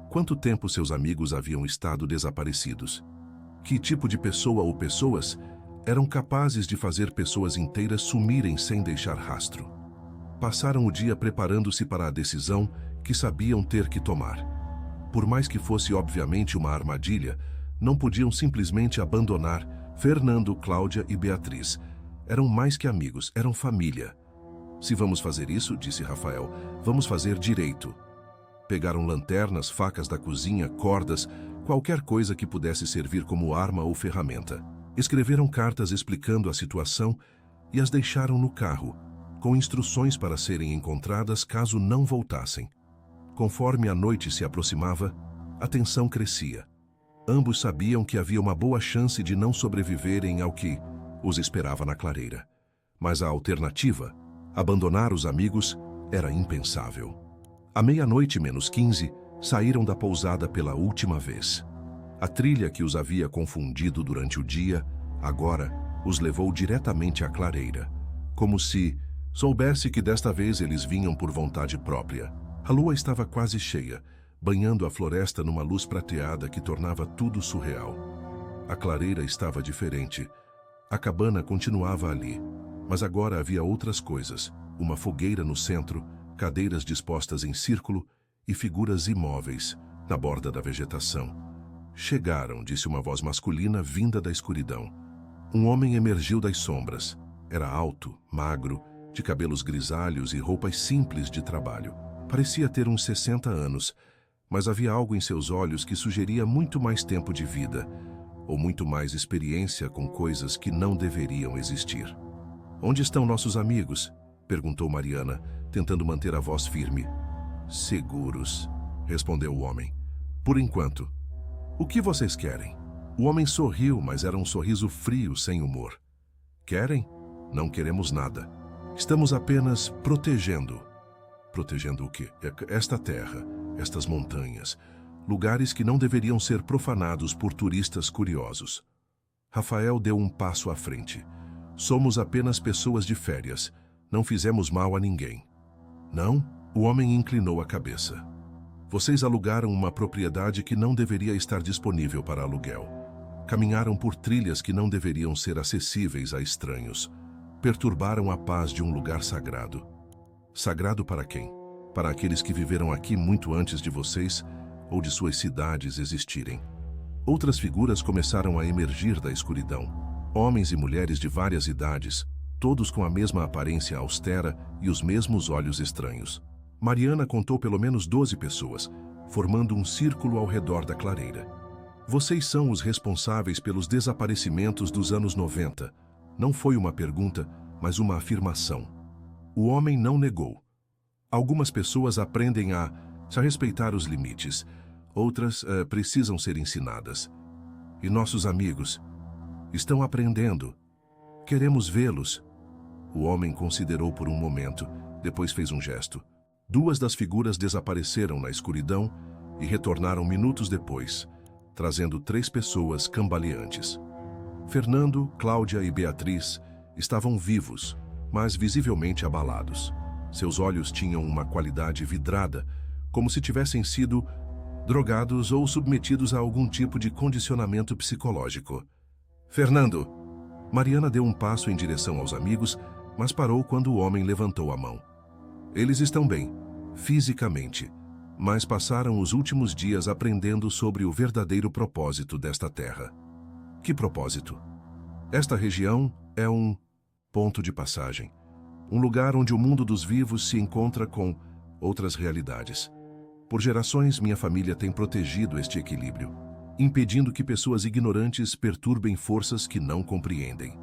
Quanto tempo seus amigos haviam estado desaparecidos? Que tipo de pessoa ou pessoas eram capazes de fazer pessoas inteiras sumirem sem deixar rastro? Passaram o dia preparando-se para a decisão que sabiam ter que tomar. Por mais que fosse obviamente uma armadilha, não podiam simplesmente abandonar Fernando, Cláudia e Beatriz. Eram mais que amigos, eram família. Se vamos fazer isso, disse Rafael, vamos fazer direito. Pegaram lanternas, facas da cozinha, cordas, qualquer coisa que pudesse servir como arma ou ferramenta. Escreveram cartas explicando a situação e as deixaram no carro, com instruções para serem encontradas caso não voltassem. Conforme a noite se aproximava, a tensão crescia. Ambos sabiam que havia uma boa chance de não sobreviverem ao que os esperava na clareira. Mas a alternativa, abandonar os amigos, era impensável. À meia-noite menos 15, saíram da pousada pela última vez. A trilha que os havia confundido durante o dia, agora, os levou diretamente à clareira, como se soubesse que desta vez eles vinham por vontade própria. A lua estava quase cheia, banhando a floresta numa luz prateada que tornava tudo surreal. A clareira estava diferente. A cabana continuava ali, mas agora havia outras coisas, uma fogueira no centro, cadeiras dispostas em círculo e figuras imóveis na borda da vegetação. Chegaram, disse uma voz masculina vinda da escuridão. Um homem emergiu das sombras. Era alto, magro, de cabelos grisalhos e roupas simples de trabalho. Parecia ter uns 60 anos, mas havia algo em seus olhos que sugeria muito mais tempo de vida, ou muito mais experiência com coisas que não deveriam existir. Onde estão nossos amigos? Perguntou Mariana, tentando manter a voz firme. Seguros, respondeu o homem. Por enquanto. O que vocês querem? O homem sorriu, mas era um sorriso frio, sem humor. Querem? Não queremos nada. Estamos apenas protegendo. Protegendo o quê? Esta terra, estas montanhas, lugares que não deveriam ser profanados por turistas curiosos. Rafael deu um passo à frente. Somos apenas pessoas de férias. Não fizemos mal a ninguém. Não? O homem inclinou a cabeça. Vocês alugaram uma propriedade que não deveria estar disponível para aluguel. Caminharam por trilhas que não deveriam ser acessíveis a estranhos. Perturbaram a paz de um lugar sagrado. Sagrado para quem? Para aqueles que viveram aqui muito antes de vocês ou de suas cidades existirem. Outras figuras começaram a emergir da escuridão. Homens e mulheres de várias idades, todos com a mesma aparência austera e os mesmos olhos estranhos. Mariana contou pelo menos 12 pessoas, formando um círculo ao redor da clareira. Vocês são os responsáveis pelos desaparecimentos dos anos 90. Não foi uma pergunta, mas uma afirmação. O homem não negou. Algumas pessoas aprendem a respeitar os limites. Outras precisam ser ensinadas. E nossos amigos estão aprendendo. Queremos vê-los. O homem considerou por um momento, depois fez um gesto. 2 das figuras desapareceram na escuridão e retornaram minutos depois, trazendo 3 pessoas cambaleantes. Fernando, Cláudia e Beatriz estavam vivos, mas visivelmente abalados. Seus olhos tinham uma qualidade vidrada, como se tivessem sido drogados ou submetidos a algum tipo de condicionamento psicológico. Fernando! Mariana deu um passo em direção aos amigos, mas parou quando o homem levantou a mão. Eles estão bem, fisicamente, mas passaram os últimos dias aprendendo sobre o verdadeiro propósito desta terra. Que propósito? Esta região é um ponto de passagem, um lugar onde o mundo dos vivos se encontra com outras realidades. Por gerações, minha família tem protegido este equilíbrio, impedindo que pessoas ignorantes perturbem forças que não compreendem.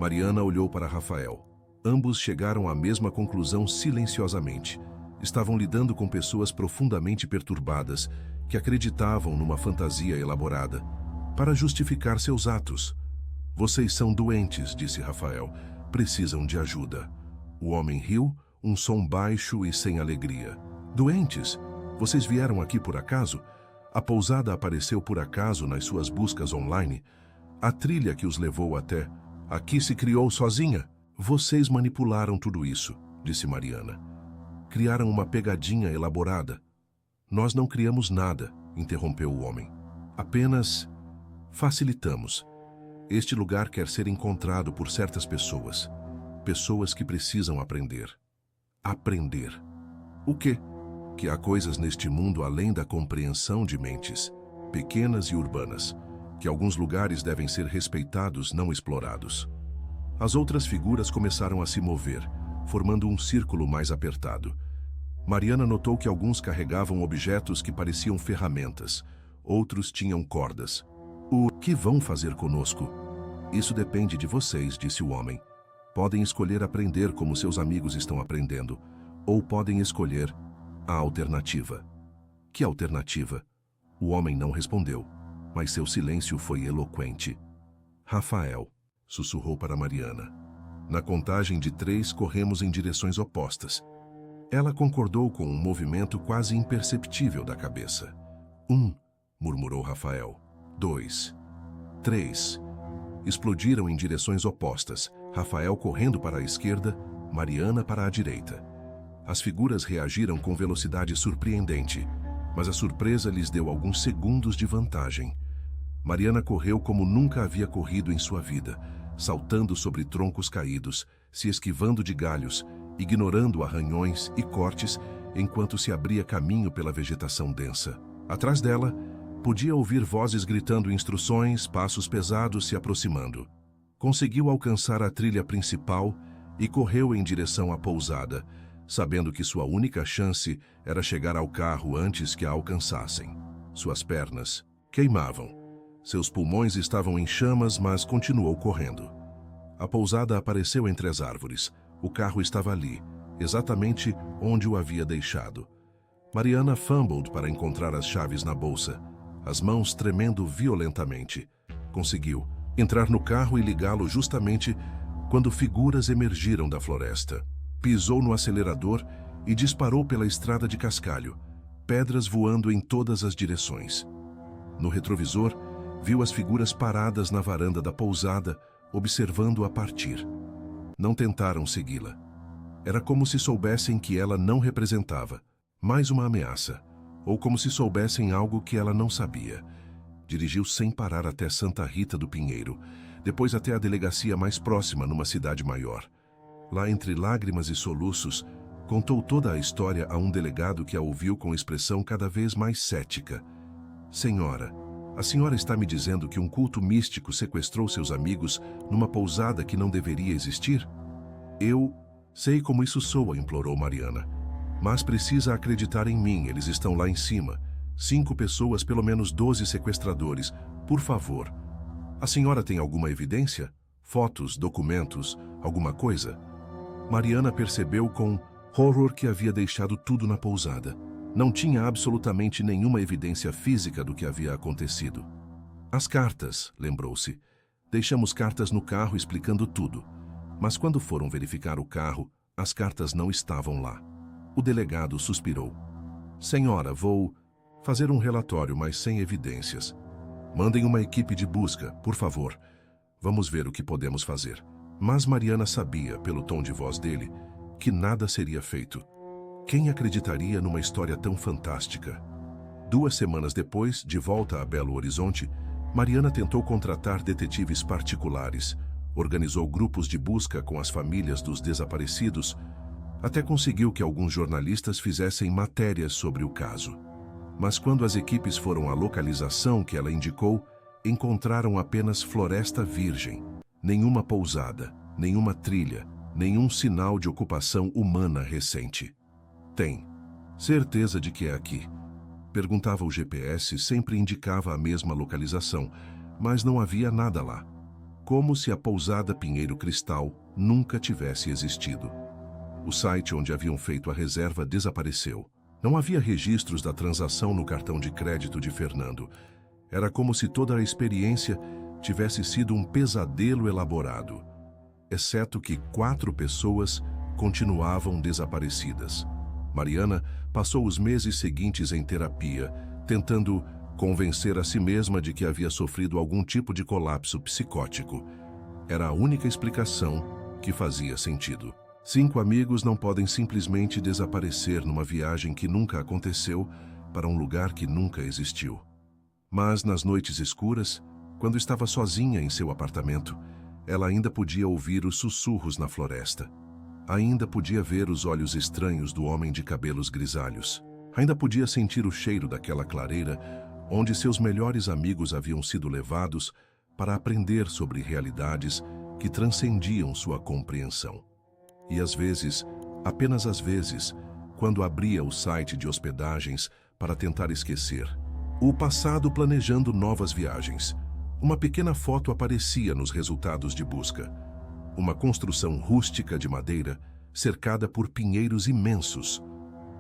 Mariana olhou para Rafael. Ambos chegaram à mesma conclusão silenciosamente. Estavam lidando com pessoas profundamente perturbadas que acreditavam numa fantasia elaborada para justificar seus atos. Vocês são doentes, disse Rafael. Precisam de ajuda. O homem riu, um som baixo e sem alegria. Doentes? Vocês vieram aqui por acaso? A pousada apareceu por acaso nas suas buscas online? A trilha que os levou até aqui se criou sozinha? Vocês manipularam tudo isso, disse Mariana. Criaram uma pegadinha elaborada. Nós não criamos nada, interrompeu o homem. Apenas facilitamos. Este lugar quer ser encontrado por certas pessoas. Pessoas que precisam aprender. Aprender. O quê? Que há coisas neste mundo além da compreensão de mentes, pequenas e urbanas, que alguns lugares devem ser respeitados, não explorados. As outras figuras começaram a se mover, formando um círculo mais apertado. Mariana notou que alguns carregavam objetos que pareciam ferramentas, outros tinham cordas. O que vão fazer conosco? Isso depende de vocês, disse o homem. Podem escolher aprender como seus amigos estão aprendendo, ou podem escolher a alternativa. Que alternativa? O homem não respondeu, mas seu silêncio foi eloquente. Rafael, sussurrou para Mariana. Na contagem de 3, corremos em direções opostas. Ela concordou com um movimento quase imperceptível da cabeça. 1, murmurou Rafael. 2, 3. Explodiram em direções opostas, Rafael correndo para a esquerda, Mariana para a direita. As figuras reagiram com velocidade surpreendente, mas a surpresa lhes deu alguns segundos de vantagem. Mariana correu como nunca havia corrido em sua vida, saltando sobre troncos caídos, se esquivando de galhos, ignorando arranhões e cortes, enquanto se abria caminho pela vegetação densa. Atrás dela, podia ouvir vozes gritando instruções, passos pesados se aproximando. Conseguiu alcançar a trilha principal e correu em direção à pousada, sabendo que sua única chance era chegar ao carro antes que a alcançassem. Suas pernas queimavam. Seus pulmões estavam em chamas, mas continuou correndo. A pousada apareceu entre as árvores. O carro estava ali, exatamente onde o havia deixado. Mariana fumbled para encontrar as chaves na bolsa, as mãos tremendo violentamente. Conseguiu entrar no carro e ligá-lo justamente quando figuras emergiram da floresta. Pisou no acelerador e disparou pela estrada de cascalho, pedras voando em todas as direções. No retrovisor, viu as figuras paradas na varanda da pousada, observando-a partir. Não tentaram segui-la. Era como se soubessem que ela não representava mais uma ameaça, ou como se soubessem algo que ela não sabia. Dirigiu sem parar até Santa Rita do Pinheiro, depois até a delegacia mais próxima, numa cidade maior. Lá, entre lágrimas e soluços, contou toda a história a um delegado que a ouviu com expressão cada vez mais cética. Senhora, a senhora está me dizendo que um culto místico sequestrou seus amigos numa pousada que não deveria existir? Eu sei como isso soa, implorou Mariana. Mas precisa acreditar em mim, eles estão lá em cima. 5 pessoas, pelo menos 12 sequestradores. Por favor. A senhora tem alguma evidência? Fotos, documentos, alguma coisa? Mariana percebeu com horror que havia deixado tudo na pousada. Não tinha absolutamente nenhuma evidência física do que havia acontecido. As cartas, lembrou-se. Deixamos cartas no carro explicando tudo. Mas quando foram verificar o carro, as cartas não estavam lá. O delegado suspirou. Senhora, vou fazer um relatório, mas sem evidências. Mandem uma equipe de busca, por favor. Vamos ver o que podemos fazer. Mas Mariana sabia, pelo tom de voz dele, que nada seria feito. Quem acreditaria numa história tão fantástica? 2 semanas depois, de volta a Belo Horizonte, Mariana tentou contratar detetives particulares, organizou grupos de busca com as famílias dos desaparecidos, até conseguiu que alguns jornalistas fizessem matérias sobre o caso. Mas quando as equipes foram à localização que ela indicou, encontraram apenas floresta virgem, nenhuma pousada, nenhuma trilha, nenhum sinal de ocupação humana recente. Tem certeza de que é aqui? Perguntava o GPS, sempre indicava a mesma localização, mas não havia nada lá. Como se a pousada Pinheiro Cristal nunca tivesse existido. O site onde haviam feito a reserva desapareceu. Não havia registros da transação no cartão de crédito de Fernando. Era como se toda a experiência tivesse sido um pesadelo elaborado, exceto que 4 pessoas continuavam desaparecidas. Mariana passou os meses seguintes em terapia, tentando convencer a si mesma de que havia sofrido algum tipo de colapso psicótico. Era a única explicação que fazia sentido. 5 amigos não podem simplesmente desaparecer numa viagem que nunca aconteceu para um lugar que nunca existiu. Mas nas noites escuras, quando estava sozinha em seu apartamento, ela ainda podia ouvir os sussurros na floresta. Ainda podia ver os olhos estranhos do homem de cabelos grisalhos. Ainda podia sentir o cheiro daquela clareira onde seus melhores amigos haviam sido levados para aprender sobre realidades que transcendiam sua compreensão. E às vezes, apenas às vezes, quando abria o site de hospedagens para tentar esquecer o passado planejando novas viagens, uma pequena foto aparecia nos resultados de busca. Uma construção rústica de madeira, cercada por pinheiros imensos.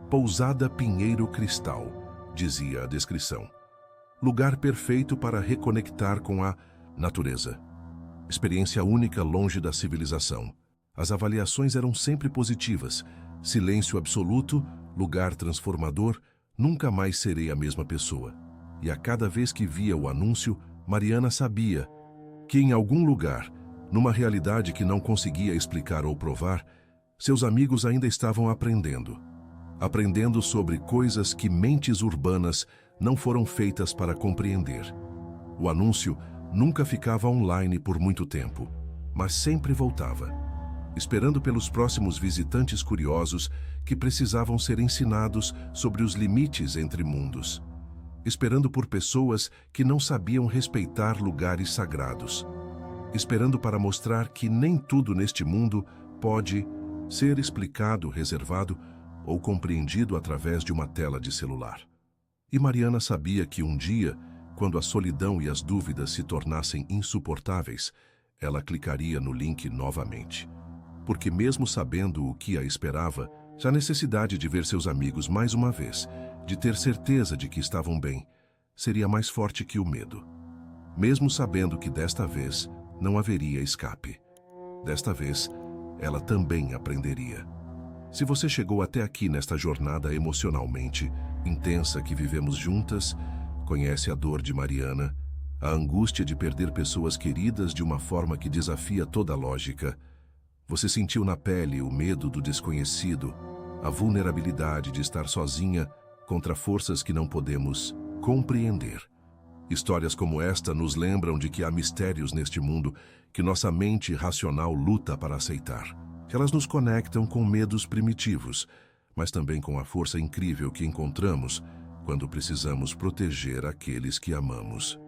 Pousada Pinheiro Cristal, dizia a descrição. Lugar perfeito para reconectar com a natureza. Experiência única longe da civilização. As avaliações eram sempre positivas. Silêncio absoluto, lugar transformador, nunca mais serei a mesma pessoa. E a cada vez que via o anúncio, Mariana sabia que em algum lugar, numa realidade que não conseguia explicar ou provar, seus amigos ainda estavam aprendendo. Aprendendo sobre coisas que mentes urbanas não foram feitas para compreender. O anúncio nunca ficava online por muito tempo, mas sempre voltava, esperando pelos próximos visitantes curiosos que precisavam ser ensinados sobre os limites entre mundos. Esperando por pessoas que não sabiam respeitar lugares sagrados. Esperando para mostrar que nem tudo neste mundo pode ser explicado, reservado ou compreendido através de uma tela de celular. E Mariana sabia que um dia, quando a solidão e as dúvidas se tornassem insuportáveis, ela clicaria no link novamente. Porque mesmo sabendo o que a esperava, a necessidade de ver seus amigos mais uma vez, de ter certeza de que estavam bem, seria mais forte que o medo. Mesmo sabendo que desta vez não haveria escape. Desta vez, ela também aprenderia. Se você chegou até aqui nesta jornada emocionalmente intensa que vivemos juntas, conhece a dor de Mariana, a angústia de perder pessoas queridas de uma forma que desafia toda a lógica. Você sentiu na pele o medo do desconhecido, a vulnerabilidade de estar sozinha contra forças que não podemos compreender. Histórias como esta nos lembram de que há mistérios neste mundo que nossa mente racional luta para aceitar. Elas nos conectam com medos primitivos, mas também com a força incrível que encontramos quando precisamos proteger aqueles que amamos.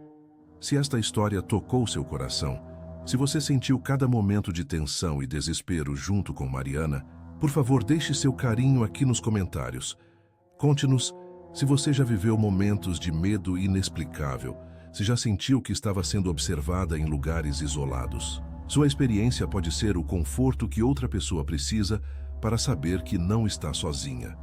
Se esta história tocou seu coração, se você sentiu cada momento de tensão e desespero junto com Mariana, por favor, deixe seu carinho aqui nos comentários. Conte-nos se você já viveu momentos de medo inexplicável, se já sentiu que estava sendo observada em lugares isolados. Sua experiência pode ser o conforto que outra pessoa precisa para saber que não está sozinha.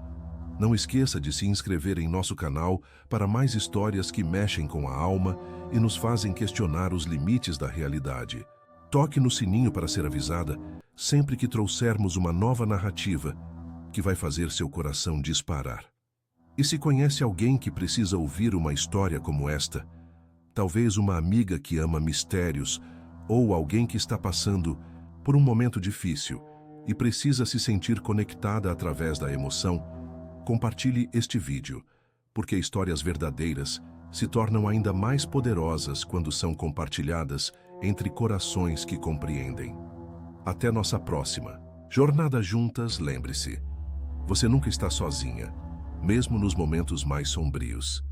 Não esqueça de se inscrever em nosso canal para mais histórias que mexem com a alma e nos fazem questionar os limites da realidade. Toque no sininho para ser avisada sempre que trouxermos uma nova narrativa que vai fazer seu coração disparar. E se conhece alguém que precisa ouvir uma história como esta, talvez uma amiga que ama mistérios ou alguém que está passando por um momento difícil e precisa se sentir conectada através da emoção, compartilhe este vídeo, porque histórias verdadeiras se tornam ainda mais poderosas quando são compartilhadas entre corações que compreendem. Até nossa próxima jornada juntas, lembre-se, você nunca está sozinha, mesmo nos momentos mais sombrios.